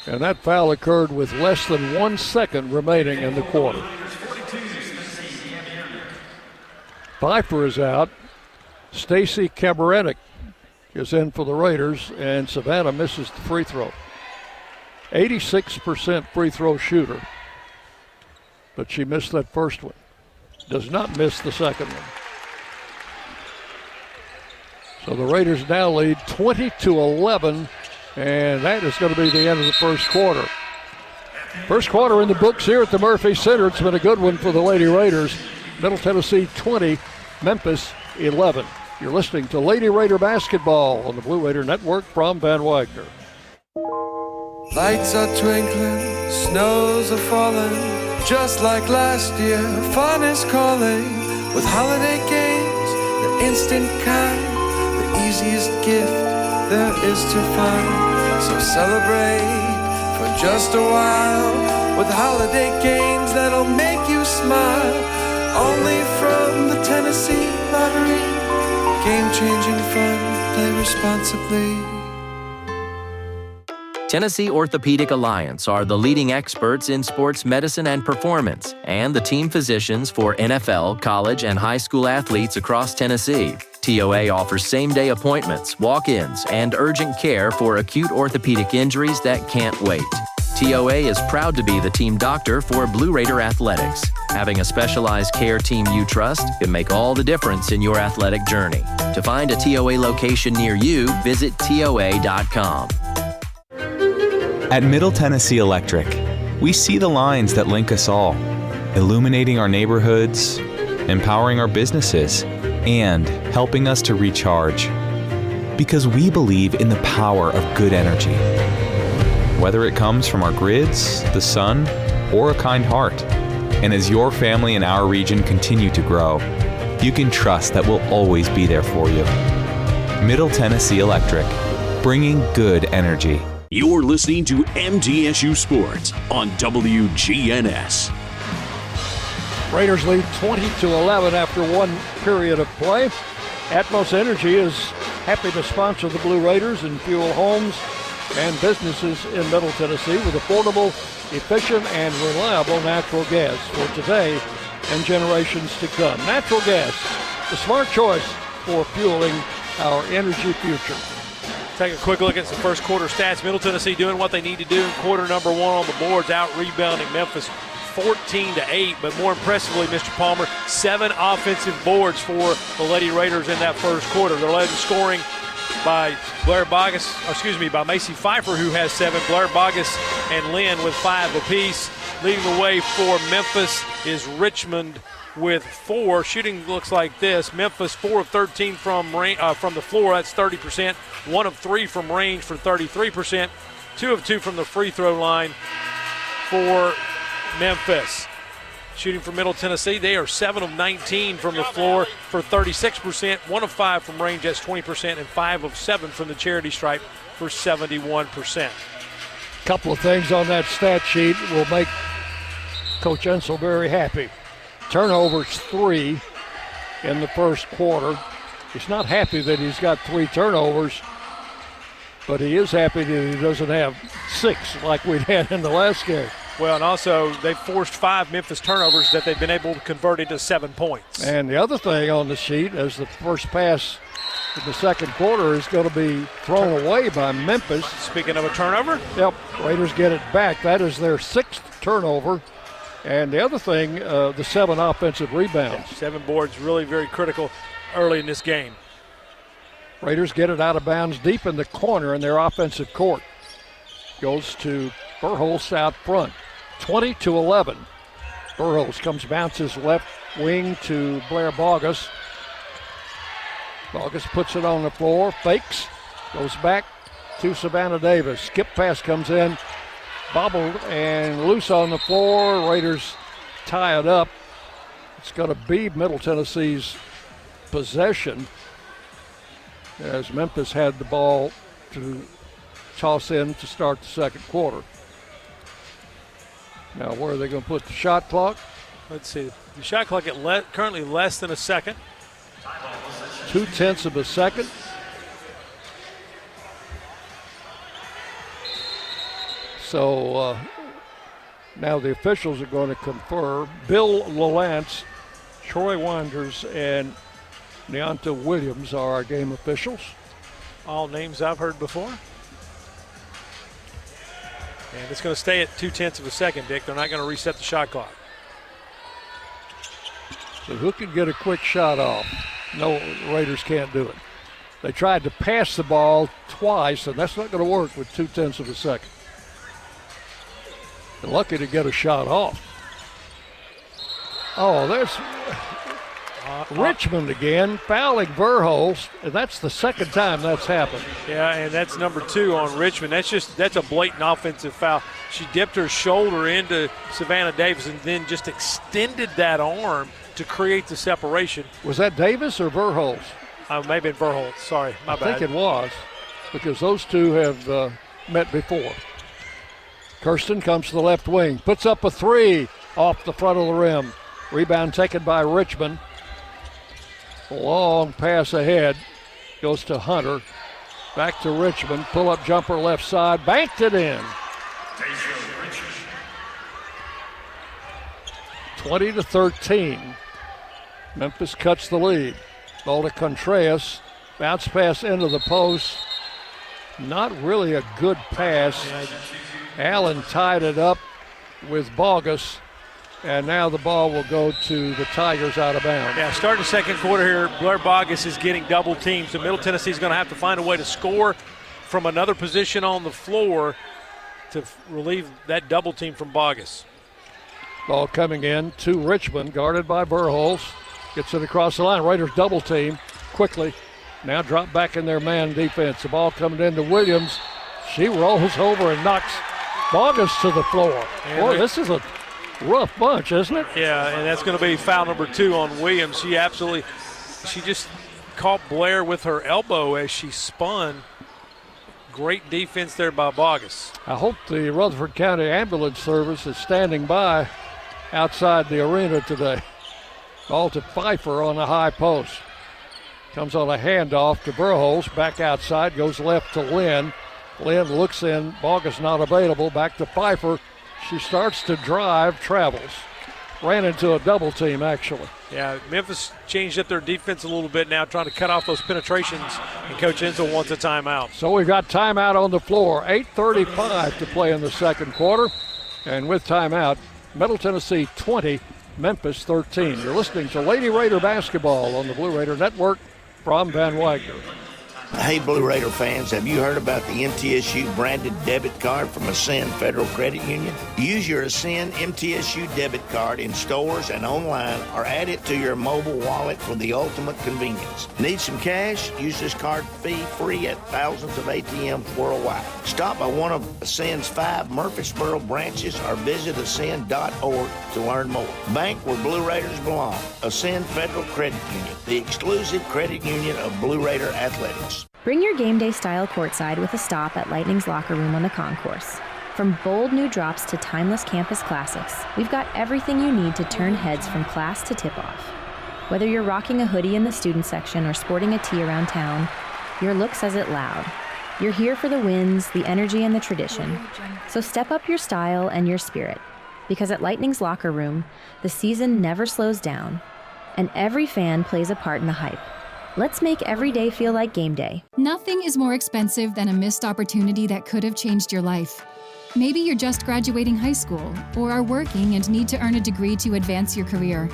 And that foul occurred with less than 1 second remaining in the quarter. Pfeiffer is out. Stacy Kabaretic is in for the Raiders, and Savannah misses the free throw. 86% free throw shooter. But she missed that first one. Does not miss the second one. So the Raiders now lead 20-11, and that is going to be the end of the first quarter. First quarter in the books here at the Murphy Center. It's been a good one for the Lady Raiders. Middle Tennessee 20, Memphis 11. You're listening to Lady Raider basketball on the Blue Raider Network from Van Wagner. Lights are twinkling, snows are falling, just like last year. Fun is calling with holiday games, the instant kind, the easiest gift there is to find. So celebrate for just a while with holiday games that'll make you smile. Only from the Tennessee Lottery. Game-changing fun, play responsibly. Tennessee Orthopedic Alliance are the leading experts in sports medicine and performance, and the team physicians for NFL, college, and high school athletes across Tennessee. TOA offers same-day appointments, walk-ins, and urgent care for acute orthopedic injuries that can't wait. TOA is proud to be the team doctor for Blue Raider Athletics. Having a specialized care team you trust can make all the difference in your athletic journey. To find a TOA location near you, visit TOA.com. At Middle Tennessee Electric, we see the lines that link us all, illuminating our neighborhoods, empowering our businesses, and helping us to recharge. Because we believe in the power of good energy. Whether it comes from our grids, the sun, or a kind heart. And as your family and our region continue to grow, you can trust that we'll always be there for you. Middle Tennessee Electric, bringing good energy. You're listening to MTSU Sports on WGNS. Raiders lead 20-11 after one period of play. Atmos Energy is happy to sponsor the Blue Raiders and fuel homes and businesses in Middle Tennessee with affordable, efficient, and reliable natural gas for today and generations to come. Natural gas, the smart choice for fueling our energy future. Take a quick look at some first quarter stats. Middle Tennessee doing what they need to do in quarter number one on the boards, out rebounding Memphis 14-8, but more impressively, Mr. Palmer, 7 offensive boards for the Lady Raiders in that first quarter. They're led in scoring by by Macy Pfeiffer, who has 7. Blair Bogus and Lynn with 5 apiece. Leading the way for Memphis is Richmond with 4. Shooting looks like this. Memphis 4 of 13 from the floor, that's 30%. 1 of 3 from range for 33%. 2 of 2 from the free throw line for Memphis. Shooting for Middle Tennessee, they are 7 of 19 from the floor for 36%, 1 of 5 from range, that's 20%, and 5 of 7 from the charity stripe for 71%. A couple of things on that stat sheet will make Coach Ensel very happy. Turnovers 3 in the first quarter. He's not happy that he's got 3 turnovers, but he is happy that he doesn't have 6 like we had in the last game. Well, and also they've forced 5 Memphis turnovers that they've been able to convert into 7 points. And the other thing on the sheet is the first pass in the second quarter is going to be thrown away by Memphis. Speaking of a turnover? Yep, Raiders get it back. That is their 6th turnover. And the other thing, the 7 offensive rebounds. Yeah, 7 boards, really very critical early in this game. Raiders get it out of bounds deep in the corner in their offensive court. Goes to Burholz out front. 20-11. Burholz bounces left wing to Blair Bogus. Bogus puts it on the floor, fakes, goes back to Savannah Davis. Skip pass comes in, bobbled and loose on the floor. Raiders tie it up. It's going to be Middle Tennessee's possession as Memphis had the ball to toss in to start the second quarter. Now, where are they going to put the shot clock? Let's see. The shot clock at currently less than a second. 0.2 of a second. So now the officials are going to confer. Bill Lalance, Troy Wanders, and Neonta Williams are our game officials. All names I've heard before. And it's going to stay at 0.2 of a second, Dick. They're not going to reset the shot clock. So who can get a quick shot off? No, the Raiders can't do it. They tried to pass the ball twice, and that's not going to work with 0.2 of a second. They're lucky to get a shot off. Oh, there's Richmond again, fouling Verholst, and that's the second time that's happened. Yeah, and that's number 2 on Richmond. That's a blatant offensive foul. She dipped her shoulder into Savannah Davis and then just extended that arm to create the separation. Was that Davis or Verholst? Maybe Verholst. Sorry, my bad. I think it was, because those two have met before. Kirsten comes to the left wing, puts up a 3 off the front of the rim. Rebound taken by Richmond. Long pass ahead, goes to Hunter. Back to Richmond, pull-up jumper left side, banked it in. 20-13. Memphis cuts the lead. Ball to Contreras, bounce pass into the post. Not really a good pass. Allen tied it up with Bogus. And now the ball will go to the Tigers out of bounds. Yeah, starting the second quarter here, Blair Bogus is getting double teamed. So Middle Tennessee is going to have to find a way to score from another position on the floor to relieve that double team from Bogus. Ball coming in to Richmond, guarded by Verholst. Gets it across the line. Raiders double team quickly. Now drop back in their man defense. The ball coming into Williams. She rolls over and knocks Bogus to the floor. Boy, this is a rough bunch, isn't it? Yeah, and that's going to be foul number 2 on Williams. She just caught Blair with her elbow as she spun. Great defense there by Bogus. I hope the Rutherford County Ambulance Service is standing by outside the arena today. Ball to Pfeiffer on the high post. Comes on a handoff to Verholst. Back outside, goes left to Lynn. Lynn looks in, Bogus not available. Back to Pfeiffer. She starts to drive, travels. Ran into a double team, actually. Yeah, Memphis changed up their defense a little bit now, trying to cut off those penetrations, and Coach Enzel wants a timeout. So we've got timeout on the floor. 8:35 to play in the second quarter. And with timeout, Middle Tennessee 20, Memphis 13. You're listening to Lady Raider basketball on the Blue Raider Network from Van Wagner. Hey, Blue Raider fans, have you heard about the MTSU branded debit card from Ascend Federal Credit Union? Use your Ascend MTSU debit card in stores and online, or add it to your mobile wallet for the ultimate convenience. Need some cash? Use this card fee-free at thousands of ATMs worldwide. Stop by one of Ascend's 5 Murfreesboro branches or visit ascend.org to learn more. Bank where Blue Raiders belong. Ascend Federal Credit Union, the exclusive credit union of Blue Raider athletics. Bring your game day style courtside with a stop at Lightning's Locker Room on the concourse. From bold new drops to timeless campus classics, we've got everything you need to turn heads from class to tip-off. Whether you're rocking a hoodie in the student section or sporting a tee around town, your look says it loud. You're here for the wins, the energy, and the tradition. So step up your style and your spirit, because at Lightning's Locker Room, the season never slows down, and every fan plays a part in the hype. Let's make every day feel like game day. Nothing is more expensive than a missed opportunity that could have changed your life. Maybe you're just graduating high school, or are working and need to earn a degree to advance your career.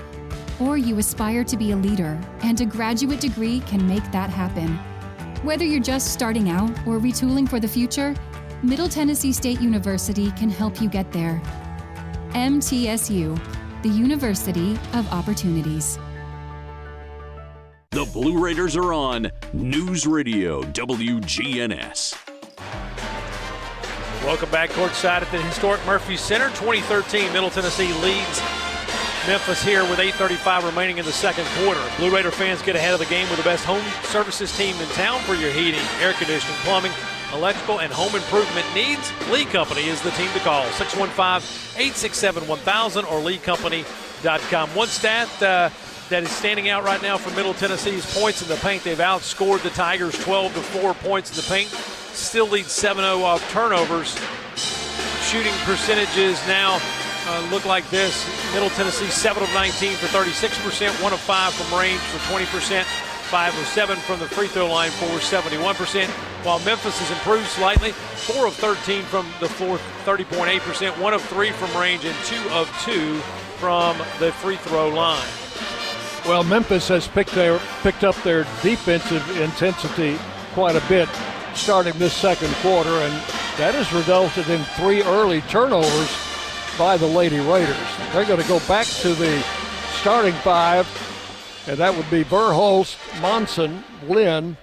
Or you aspire to be a leader, and a graduate degree can make that happen. Whether you're just starting out or retooling for the future, Middle Tennessee State University can help you get there. MTSU, the University of Opportunities. The Blue Raiders are on News Radio WGNS. Welcome back courtside at the historic Murphy Center. 2013, Middle Tennessee leads Memphis here with 8:35 remaining in the second quarter. Blue Raider fans get ahead of the game with the best home services team in town for your heating, air conditioning, plumbing, electrical, and home improvement needs. Lee Company is the team to call. 615-867-1000 or leecompany.com. One stat that is standing out right now for Middle Tennessee's points in the paint. They've outscored the Tigers 12-4 points in the paint. Still lead 7-0 off turnovers. Shooting percentages now look like this. Middle Tennessee 7 of 19 for 36%, 1 of 5 from range for 20%, 5 of 7 from the free throw line for 71%. while Memphis has improved slightly. 4 of 13 from the floor, 30.8%, 1 of 3 from range, and 2 of 2 from the free throw line. Well, Memphis has picked up their defensive intensity quite a bit starting this second quarter, and that has resulted in 3 early turnovers by the Lady Raiders. They're going to go back to the starting 5, and that would be Verhulst, Monson, Lynn,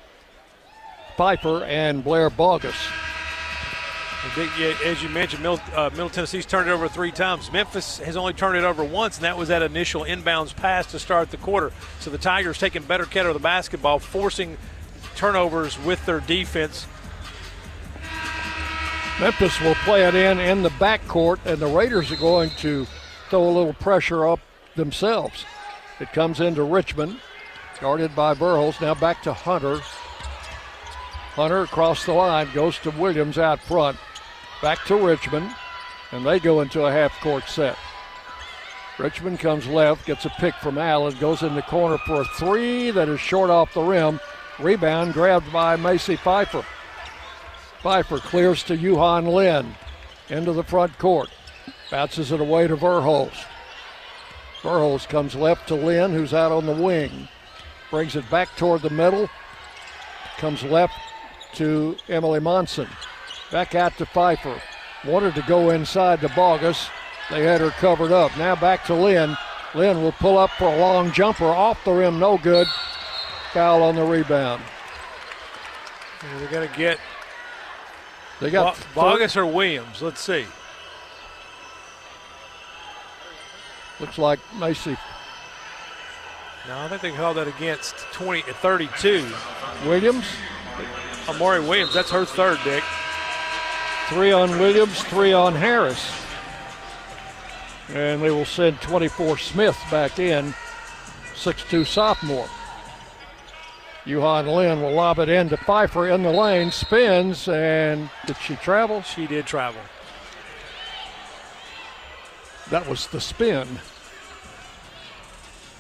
Pfeiffer, and Blair Bogus. As you mentioned, Middle Tennessee's turned it over 3 times. Memphis has only turned it over once, and that was that initial inbounds pass to start the quarter. So the Tigers taking better care of the basketball, forcing turnovers with their defense. Memphis will play it in the backcourt, and the Raiders are going to throw a little pressure up themselves. It comes into Richmond, guarded by Verhulst. Now back to Hunter. Hunter across the line, goes to Williams out front. Back to Richmond, and they go into a half-court set. Richmond comes left, gets a pick from Allen, goes in the corner for a 3 that is short off the rim. Rebound grabbed by Macy Pfeiffer. Pfeiffer clears to Yuhan Lin into the front court. Bounces it away to Verhulst. Verhulst comes left to Lin, who's out on the wing. Brings it back toward the middle. Comes left to Emily Monson. Back out to Pfeiffer. Wanted to go inside to Bogus. They had her covered up. Now back to Lynn. Lynn will pull up for a long jumper off the rim. No good. Foul on the rebound. They're going to get Bogus or Williams. Let's see. Looks like Macy. No, I think they called that against 32. Williams? Amari Williams, that's her third, Dick. 3 on Williams, 3 on Harris. And they will send 24 Smith back in, 6'2" sophomore. Yuhan Lin will lob it in to Pfeiffer in the lane, spins, and did she travel? She did travel. That was the spin.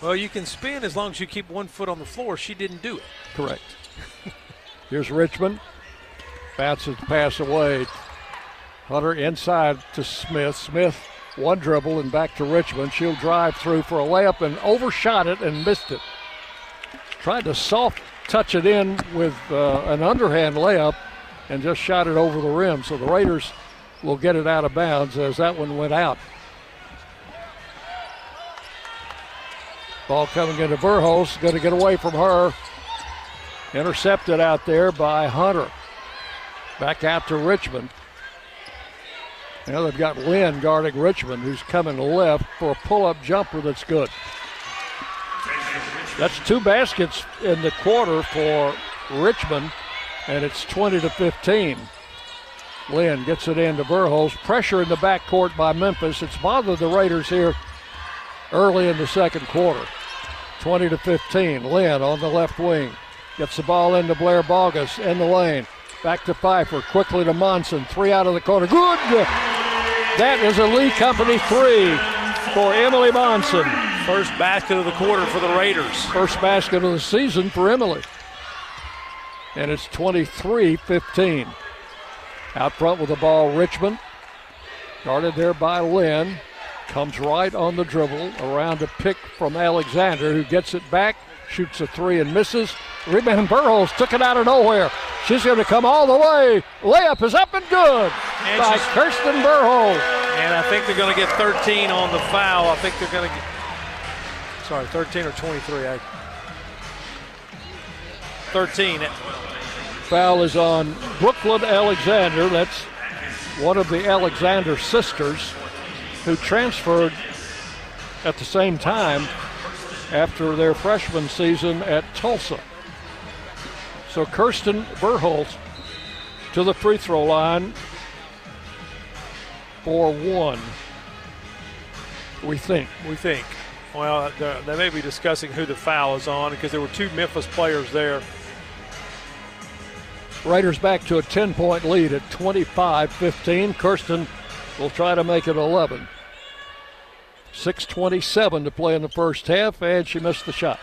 Well, you can spin as long as you keep 1 foot on the floor. She didn't do it. Correct. Here's Richmond. Bounces the pass away. Hunter inside to Smith. Smith, 1 dribble and back to Richmond. She'll drive through for a layup and overshot it and missed it. Tried to soft touch it in with an underhand layup and just shot it over the rim. So the Raiders will get it out of bounds as that one went out. Ball coming into Verhulst, going to get away from her. Intercepted out there by Hunter. Back out to Richmond. Now they've got Lynn guarding Richmond, who's coming left for a pull-up jumper that's good. That's 2 baskets in the quarter for Richmond, and it's 20-15. Lynn gets it into Verhulst. Pressure in the backcourt by Memphis. It's bothered the Raiders here early in the second quarter. 20-15. Lynn on the left wing. Gets the ball into Blair Bogus in the lane. Back to Pfeiffer. Quickly to Monson. 3 out of the corner. Good! That is a Lee Company 3 for Emily Monson. First basket of the quarter for the Raiders. First basket of the season for Emily. And it's 23-15. Out front with the ball, Richmond. Guarded there by Lynn. Comes right on the dribble. Around a pick from Alexander, who gets it back. Shoots a 3 and misses. Rebound Verhulst took it out of nowhere. She's going to come all the way. Layup is up and good by Kirsten Verhulst. And I think they're going to get 13 on the foul. I think they're going to get, 13 or 23. 13. Foul is on Brooklyn Alexander. That's one of the Alexander sisters who transferred at the same time after their freshman season at Tulsa. So Kirsten Verhulst to the free throw line for 1. We think. Well, they may be discussing who the foul is on because there were 2 Memphis players there. Raiders back to a 10-point lead at 25-15. Kirsten will try to make it 11. 6:27 to play in the first half, and she missed the shot.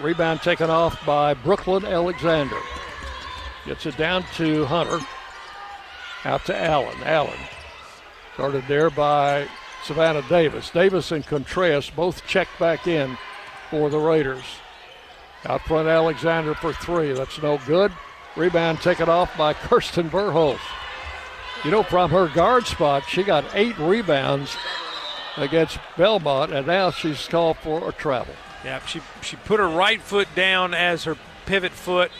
Rebound taken off by Brooklyn Alexander. Gets it down to Hunter. Out to Allen. Allen guarded there by Savannah Davis. Davis and Contreras both checked back in for the Raiders. Out front, Alexander for three. That's no good. Rebound taken off by Kirsten Verholz. You know, from her guard spot, she got 8 rebounds against Belmont, and now she's called for a travel. Yeah, she put her right foot down as her pivot foot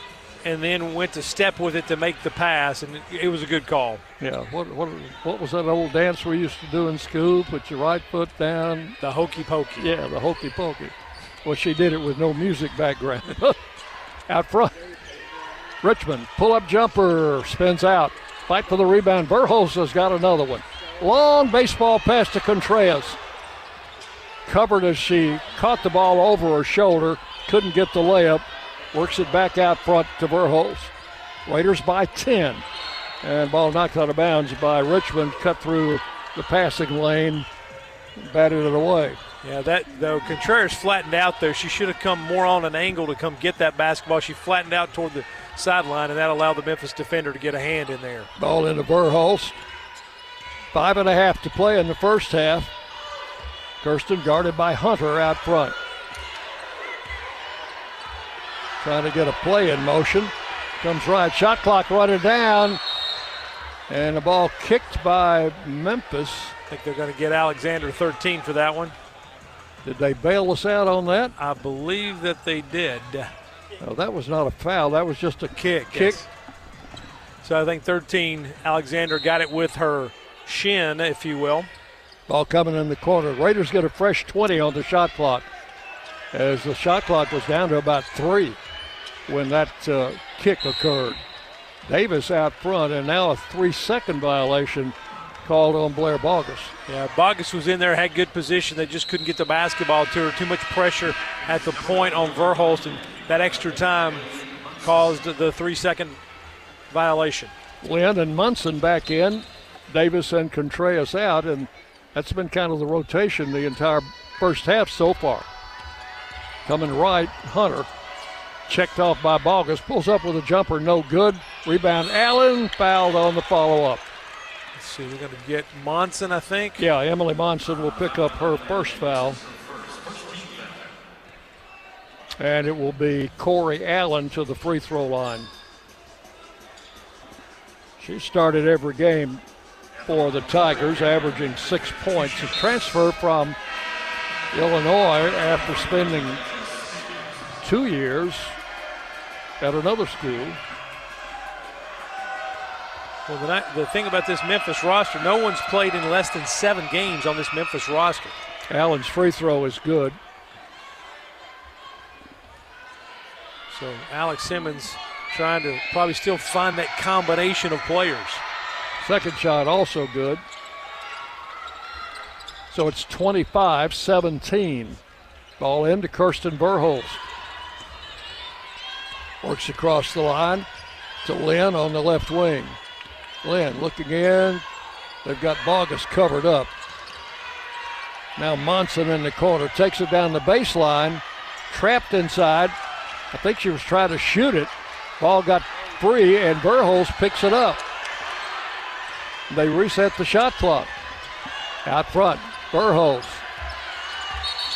and then went to step with it to make the pass, and it was a good call. Yeah, what was that old dance we used to do in school? Put your right foot down. The hokey pokey. Yeah, the hokey pokey. Well, she did it with no music background. Out front, Richmond, pull-up jumper, spins out. Fight for the rebound. Verholz has got another one. Long baseball pass to Contreras. Covered as she caught the ball over her shoulder. Couldn't get the layup. Works it back out front to Verholz. Raiders by 10. And ball knocked out of bounds by Richmond. Cut through the passing lane. Batted it away. Yeah, though Contreras flattened out there. She should have come more on an angle to come get that basketball. She flattened out toward the sideline, and that allowed the Memphis defender to get a hand in there. Ball into Verholz. 5.5 to play in the first half. Kirsten guarded by Hunter out front. Trying to get a play in motion. Comes right. Shot clock running down. And the ball kicked by Memphis. I think they're going to get Alexander 13 for that one. Did they bail us out on that? I believe that they did. Oh, that was not a foul. That was just a kick. Yes. So I think 13, Alexander got it with her shin, if you will. Ball coming in the corner. Raiders get a fresh 20 on the shot clock, as the shot clock was down to about 3 when that kick occurred. Davis out front, and now a 3-second violation called on Blair Bogus. Yeah, Bogus was in there, had good position. They just couldn't get the basketball to her. Too much pressure at the point on Verholz, and that extra time caused the 3-second violation. Lynn and Munson back in. Davis and Contreras out, and that's been kind of the rotation the entire first half so far. Coming right, Hunter. Checked off by Bogus. Pulls up with a jumper, no good. Rebound, Allen, fouled on the follow-up. Let's see, we're going to get Monson, I think. Yeah, Emily Monson will pick up her first foul. And it will be Corey Allen to the free throw line. She started every game for the Tigers, averaging 6 points. A transfer from Illinois after spending 2 years at another school. Well, the thing about this Memphis roster, no one's played in less than 7 games on this Memphis roster. Allen's free throw is good. So Alex Simmons trying to probably still find that combination of players. Second shot also good. So it's 25-17. Ball into Kirsten Verholz. Works across the line to Lynn on the left wing. Lynn looking in. They've got Bogus covered up. Now Monson in the corner. Takes it down the baseline. Trapped inside. I think she was trying to shoot it. Ball got free, and Verholz picks it up. They reset the shot clock. Out front, Verholz.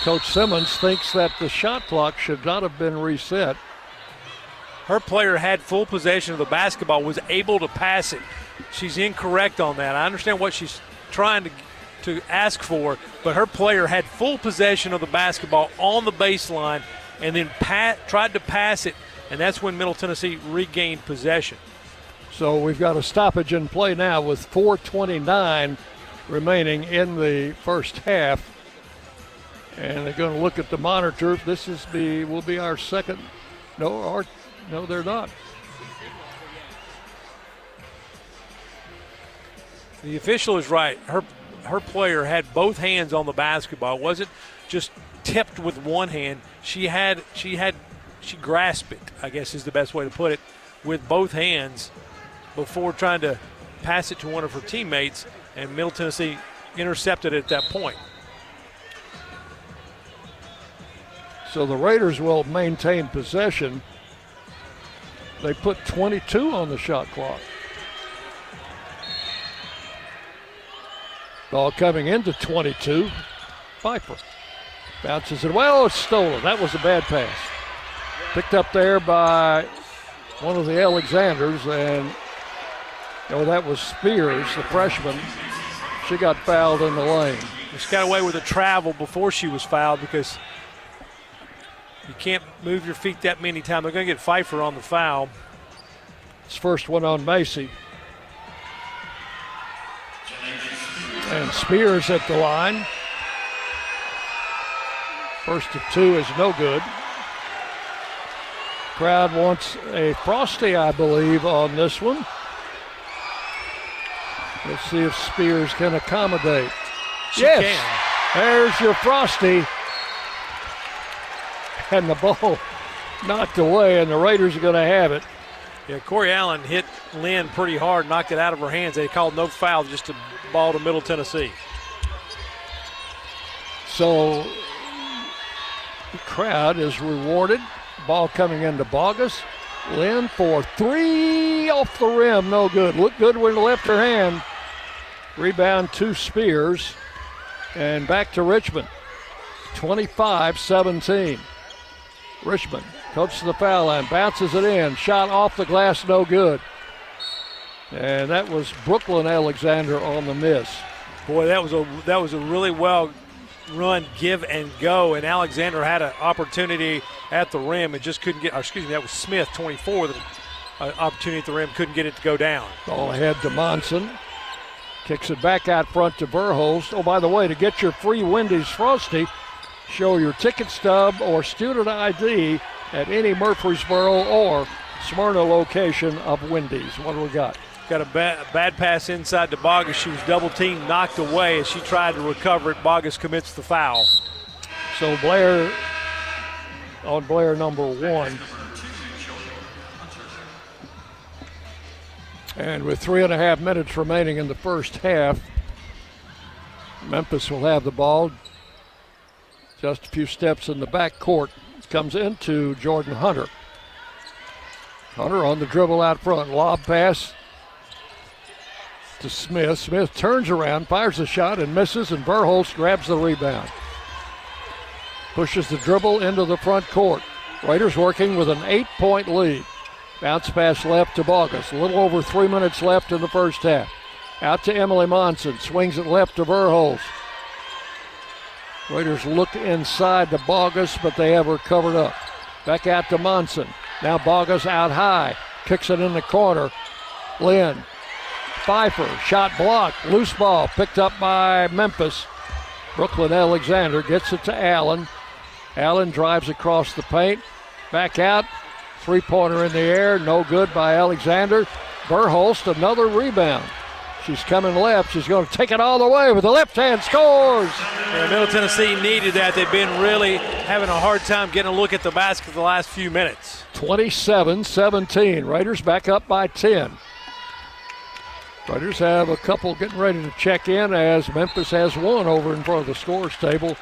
Coach Simmons thinks that the shot clock should not have been reset. Her player had full possession of the basketball, was able to pass it. She's incorrect on that. I understand what she's trying to ask for, but her player had full possession of the basketball on the baseline and then tried to pass it, and that's when Middle Tennessee regained possession. So we've got a stoppage in play now with 4:29 remaining in the first half. And they're going to look at the monitor. This will be our second. No, they're not. The official is right. Her player had both hands on the basketball. It wasn't just tipped with one hand. She grasped it, I guess is the best way to put it, with both hands before trying to pass it to one of her teammates, and Middle Tennessee intercepted it at that point. So the Raiders will maintain possession. They put 22 on the shot clock. Ball coming into 22. Pfeiffer bounces it. Well, it's stolen. That was a bad pass. Picked up there by one of the Alexanders, and that was Spears, the freshman. She got fouled in the lane. She got away with a travel before she was fouled because you can't move your feet that many times. They're going to get Pfeiffer on the foul. It's first one on Macy. And Spears at the line. First of two is no good. Crowd wants a Frosty, I believe, on this one. Let's see if Spears can accommodate. She can. There's your Frosty. And the ball knocked away, and the Raiders are going to have it. Yeah, Corey Allen hit Lynn pretty hard, knocked it out of her hands. They called no foul, just a ball to Middle Tennessee. So the crowd is rewarded. Ball coming into Bogus. Lynn for three off the rim, no good. Looked good when he left her hand. Rebound to Spears. And back to Richmond. 25-17. Richmond comes to the foul line, bounces it in. Shot off the glass, no good. And that was Brooklyn Alexander on the miss. Boy, that was a really well run, give and go, and Alexander had an opportunity at the rim and just couldn't get. That was Smith, 24, with an opportunity at the rim, couldn't get it to go down. Ball ahead to Monson. Kicks it back out front to Verhulst. Oh, by the way, to get your free Wendy's Frosty, show your ticket stub or student ID at any Murfreesboro or Smyrna location of Wendy's. What do we got? Got a bad pass inside to Bogus. She was double teamed, knocked away as she tried to recover it. Bogus commits the foul. So Blair number one. And with 3.5 minutes remaining in the first half, Memphis will have the ball. Just a few steps in the back court. Comes into Jordan Hunter. Hunter on the dribble out front. Lob pass to Smith. Smith turns around, fires a shot, and misses, and Verhulst grabs the rebound. Pushes the dribble into the front court. Raiders working with an 8-point lead. Bounce pass left to Bogus. A little over 3 minutes left in the first half. Out to Emily Monson. Swings it left to Verhulst. Raiders look inside to Bogus, but they have her covered up. Back out to Monson. Now Bogus out high. Kicks it in the corner. Lynn. Pfeiffer. Shot blocked. Loose ball picked up by Memphis. Brooklyn Alexander gets it to Allen. Allen drives across the paint. Back out. Three-pointer in the air. No good by Alexander. Verhulst, another rebound. She's coming left. She's going to take it all the way with the left hand. Scores! Yeah, Middle Tennessee needed that. They've been really having a hard time getting a look at the basket the last few minutes. 27-17. Raiders back up by 10. Raiders have a couple getting ready to check in as Memphis has one over in front of the scores table.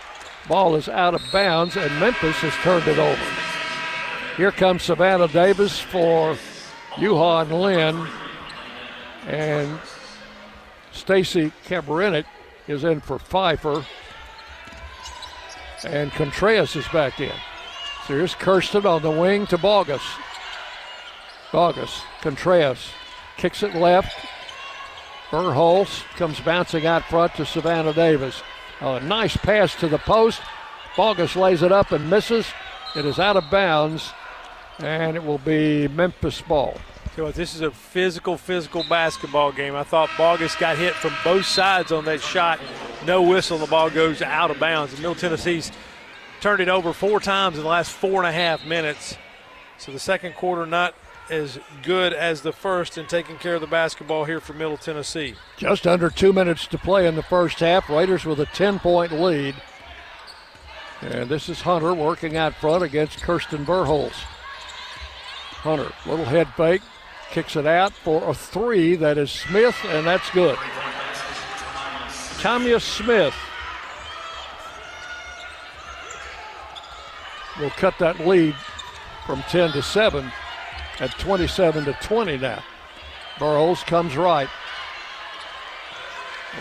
Ball is out of bounds, and Memphis has turned it over. Here comes Savannah Davis for Yuhan Lynn, and Stacy Kabarinic is in for Pfeiffer, and Contreras is back in. So here's Kirsten on the wing to Bogus. Bogus, Contreras kicks it left. Verhulst comes bouncing out front to Savannah Davis. A nice pass to the post. Bogus lays it up and misses. It is out of bounds, and it will be Memphis ball. So this is a physical basketball game. I thought Bogus got hit from both sides on that shot. No whistle, the ball goes out of bounds. And Middle Tennessee's turned it over 4 times in the last 4.5 minutes. So the second quarter not as good as the first in taking care of the basketball here for Middle Tennessee. Just under 2 minutes to play in the first half. Raiders with a 10-point lead. And this is Hunter working out front against Kirsten Verhulst. Hunter, little head fake, kicks it out for a three. That is Smith, and that's good. Tamia Smith will cut that lead from 10 to 7. at 27-20 now. Burrows comes right.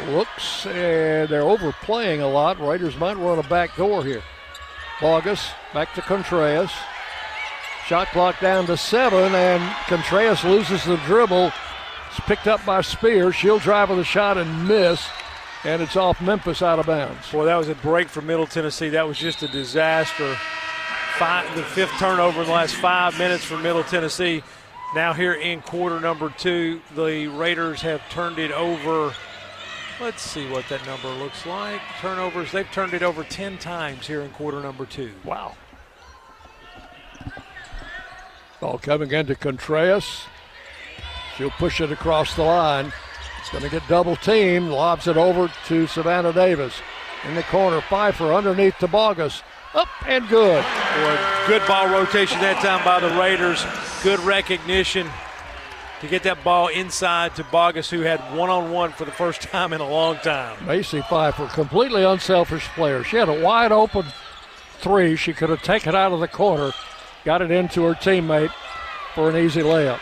Looks, and they're overplaying a lot. Raiders might run a back door here. Bogus back to Contreras. Shot clock down to 7, and Contreras loses the dribble. It's picked up by Spears. She'll drive with a shot and miss, and it's off Memphis out of bounds. Boy, that was a break for Middle Tennessee. That was just a disaster. The fifth turnover in the last 5 minutes for Middle Tennessee. Now here in quarter number 2, the Raiders have turned it over. Let's see what that number looks like. Turnovers, they've turned it over 10 times here in quarter number 2. Wow. Ball coming into Contreras. She'll push it across the line. It's going to get double teamed. Lobs it over to Savannah Davis. In the corner, Pfeiffer underneath to Bogus. Up and good. Boy, good ball rotation that time by the Raiders. Good recognition to get that ball inside to Bogus, who had one-on-one for the first time in a long time. Macy Pfeiffer, completely unselfish player. She had a wide open 3. She could have taken it out of the corner, got it into her teammate for an easy layup.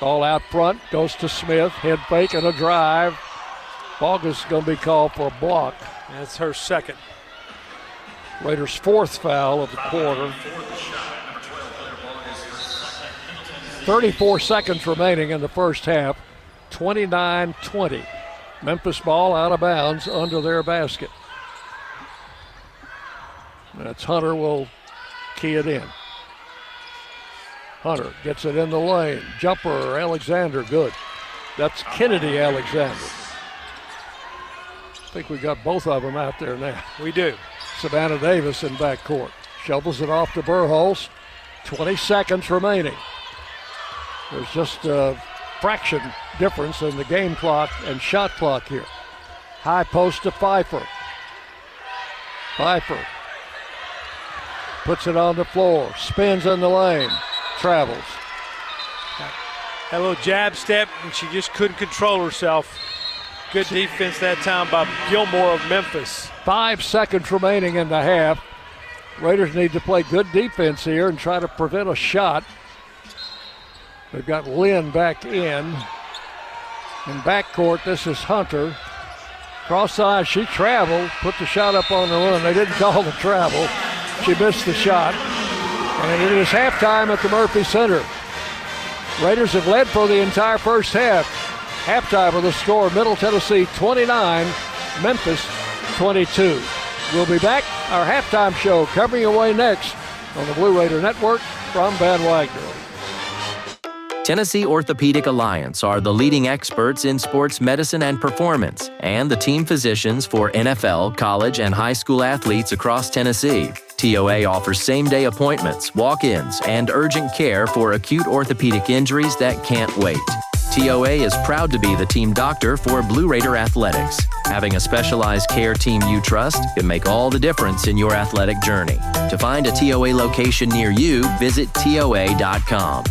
Ball out front, goes to Smith, head fake and a drive. Bogus is going to be called for a block. That's her second. Raiders' 4th foul of the quarter. 34 seconds remaining in the first half. 29-20. Memphis ball out of bounds under their basket. That's Hunter will key it in. Hunter gets it in the lane. Jumper, Alexander, good. That's Kennedy Alexander. I think we got both of them out there now. We do. Savannah Davis in backcourt. Shovels it off to Burholst. 20 seconds remaining. There's just a fraction difference in the game clock and shot clock here. High post to Pfeiffer. Pfeiffer puts it on the floor. Spins in the lane. Travels. That little jab step, and she just couldn't control herself. Good defense that time by Gilmore of Memphis. 5 seconds remaining in the half. Raiders need to play good defense here and try to prevent a shot. They've got Lynn back in. In backcourt, this is Hunter. Cross side, she traveled, put the shot up on the run. They didn't call the travel. She missed the shot. And it is halftime at the Murphy Center. Raiders have led for the entire first half. Halftime with the score, Middle Tennessee 29, Memphis 22. We'll be back. Our halftime show coming your way next on the Blue Raider Network from Van Wagner. Tennessee Orthopedic Alliance are the leading experts in sports medicine and performance, and the team physicians for NFL, college, and high school athletes across Tennessee. TOA offers same-day appointments, walk-ins, and urgent care for acute orthopedic injuries that can't wait. TOA is proud to be the team doctor for Blue Raider Athletics. Having a specialized care team you trust can make all the difference in your athletic journey. To find a TOA location near you, visit TOA.com.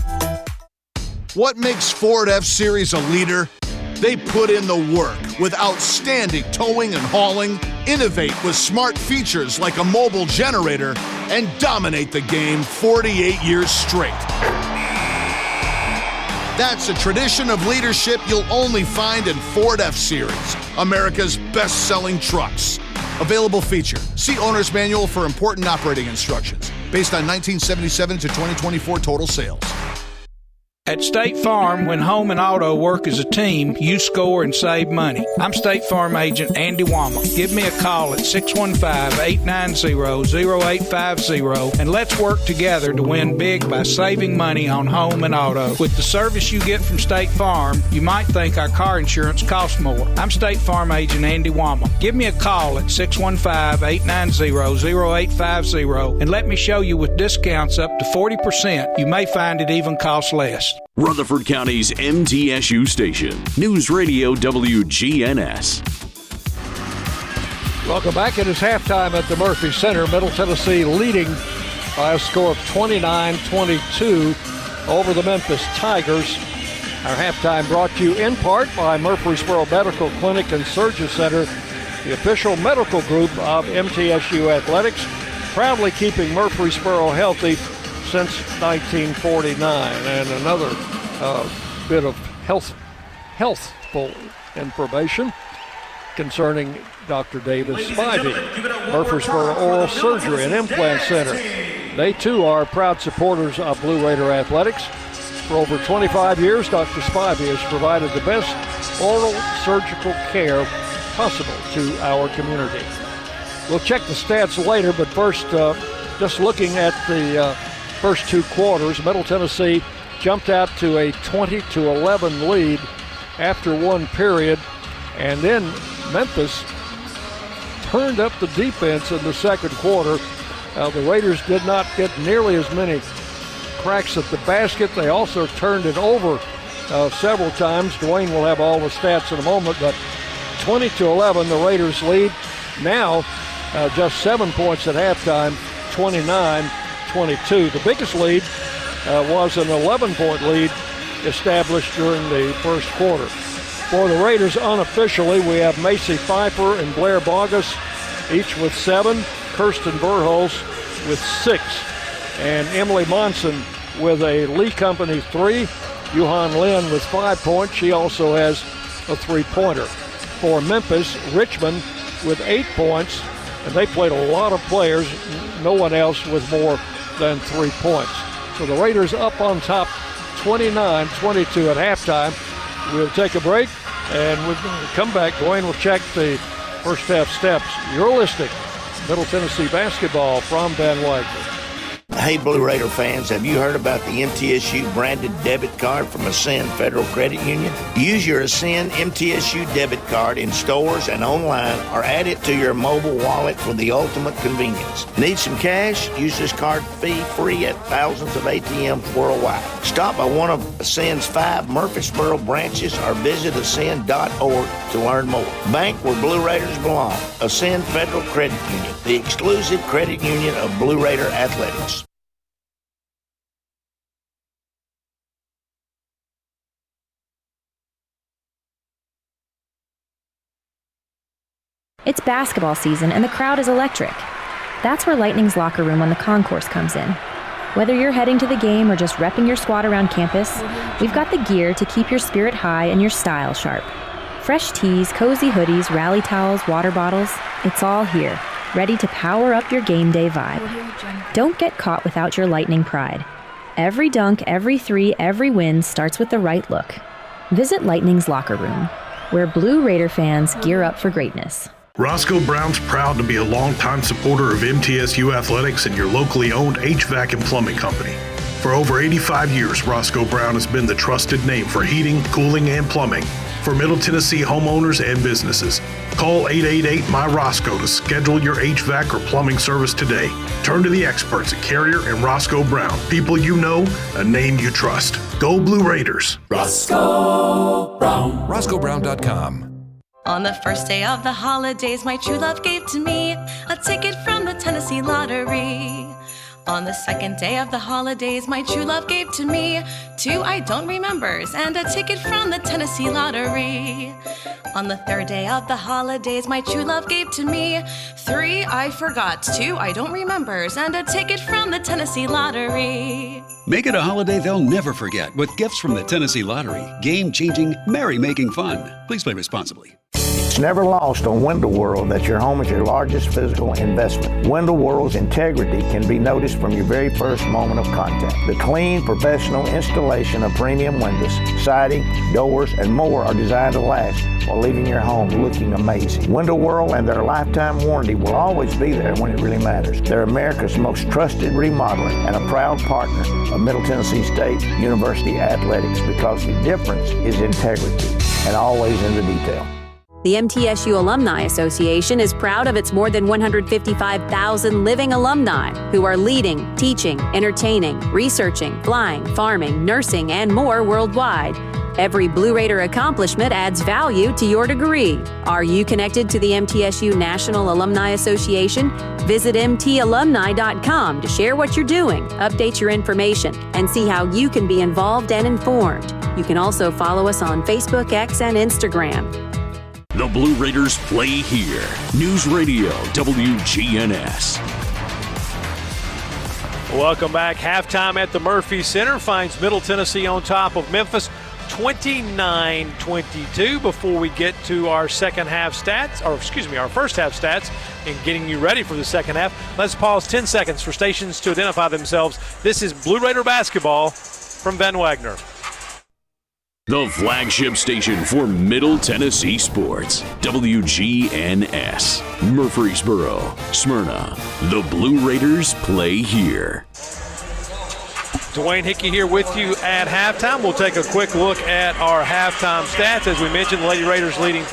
What makes Ford F-Series a leader? They put in the work with outstanding towing and hauling, innovate with smart features like a mobile generator, and dominate the game 48 years straight. That's a tradition of leadership you'll only find in Ford F-Series, America's best-selling trucks. Available feature. See Owner's Manual for important operating instructions. Based on 1977 to 2024 total sales. At State Farm, when home and auto work as a team, you score and save money. I'm State Farm agent Andy Wama. Give me a call at 615-890-0850 and let's work together to win big by saving money on home and auto. With the service you get from State Farm, you might think our car insurance costs more. I'm State Farm agent Andy Wama. Give me a call at 615-890-0850 and let me show you with discounts up to 40%. You may find it even costs less. Rutherford County's MTSU station, News Radio WGNS. Welcome back. It is halftime at the Murphy Center. Middle Tennessee leading by a score of 29-22 over the Memphis Tigers. Our halftime brought to you in part by Murfreesboro Medical Clinic and Surgery Center, the official medical group of MTSU Athletics, proudly keeping Murfreesboro healthy since 1949. And another bit of healthful information concerning Dr. Davis Spivey, Murfreesboro Oral Surgery and Implant Center. They too are proud supporters of Blue Raider Athletics. For over 25 years, Dr. Spivey has provided the best oral surgical care possible to our community. We'll check the stats later, but first, just looking at the first two quarters, Middle Tennessee jumped out to a 20-11 lead after one period, and then Memphis turned up the defense in the second quarter. The Raiders did not get nearly as many cracks at the basket. They also turned it over several times. Dwayne will have all the stats in a moment, but 20-11, the Raiders lead. Now, just 7 points at halftime, 29-22. The biggest lead was an 11-point lead established during the first quarter. For the Raiders, unofficially, we have Macy Pfeiffer and Blair Bogus, each with 7, Kirsten Verhulst with 6, and Emily Monson with a Lee Company 3, Yuhan Lin with 5 points. She also has a 3-pointer. For Memphis, Richmond with 8 points, and they played a lot of players, no one else with more than 3 points. So the Raiders up on top 29-22 at halftime. We'll take a break, and we'll come back. Dwayne will check the first half steps. You're listening. Middle Tennessee basketball from Van Wagner. Hey, Blue Raider fans, have you heard about the MTSU branded debit card from Ascend Federal Credit Union? Use your Ascend MTSU debit card in stores and online, or add it to your mobile wallet for the ultimate convenience. Need some cash? Use this card fee-free at thousands of ATMs worldwide. Stop by one of Ascend's 5 Murfreesboro branches or visit ascend.org to learn more. Bank where Blue Raiders belong. Ascend Federal Credit Union, the exclusive credit union of Blue Raider Athletics. It's basketball season and the crowd is electric. That's where Lightning's locker room on the concourse comes in. Whether you're heading to the game or just repping your squad around campus, we've got the gear to keep your spirit high and your style sharp. Fresh tees, cozy hoodies, rally towels, water bottles, it's all here, ready to power up your game day vibe. Don't get caught without your Lightning pride. Every dunk, every three, every win starts with the right look. Visit Lightning's locker room, where Blue Raider fans gear up for greatness. Roscoe Brown's proud to be a longtime supporter of MTSU Athletics and your locally owned HVAC and plumbing company. For over 85 years, Roscoe Brown has been the trusted name for heating, cooling, and plumbing for Middle Tennessee homeowners and businesses. Call 888-MY-ROSCOE to schedule your HVAC or plumbing service today. Turn to the experts at Carrier and Roscoe Brown. People you know, a name you trust. Go Blue Raiders. Roscoe Brown. RoscoeBrown.com. On the first day of the holidays, my true love gave to me a ticket from the Tennessee Lottery. On the second day of the holidays, my true love gave to me 2 I don't remembers and a ticket from the Tennessee Lottery. On the third day of the holidays, my true love gave to me 3 I forgot, 2 I don't remembers and a ticket from the Tennessee Lottery. Make it a holiday they'll never forget with gifts from the Tennessee Lottery. Game-changing, merry-making fun. Please play responsibly. It's never lost on Window World that your home is your largest physical investment. Window World's integrity can be noticed from your very first moment of contact. The clean, professional installation of premium windows, siding, doors, and more are designed to last while leaving your home looking amazing. Window World and their lifetime warranty will always be there when it really matters. They're America's most trusted remodeler and a proud partner of Middle Tennessee State University Athletics, because the difference is integrity and always in the detail. The MTSU Alumni Association is proud of its more than 155,000 living alumni who are leading, teaching, entertaining, researching, flying, farming, nursing, and more worldwide. Every Blue Raider accomplishment adds value to your degree. Are you connected to the MTSU National Alumni Association? Visit mtalumni.com to share what you're doing, update your information, and see how you can be involved and informed. You can also follow us on Facebook, X, and Instagram. The Blue Raiders play here. News Radio WGNS. Welcome back. Halftime at the Murphy Center finds Middle Tennessee on top of Memphis 29-22. Before we get to our our first half stats and getting you ready for the second half, let's pause 10 seconds for stations to identify themselves. This is Blue Raider basketball from Van Wagner. The flagship station for Middle Tennessee sports, WGNS, Murfreesboro, Smyrna. The Blue Raiders play here. Dwayne Hickey here with you at halftime. We'll take a quick look at our halftime stats. As we mentioned, the Lady Raiders leading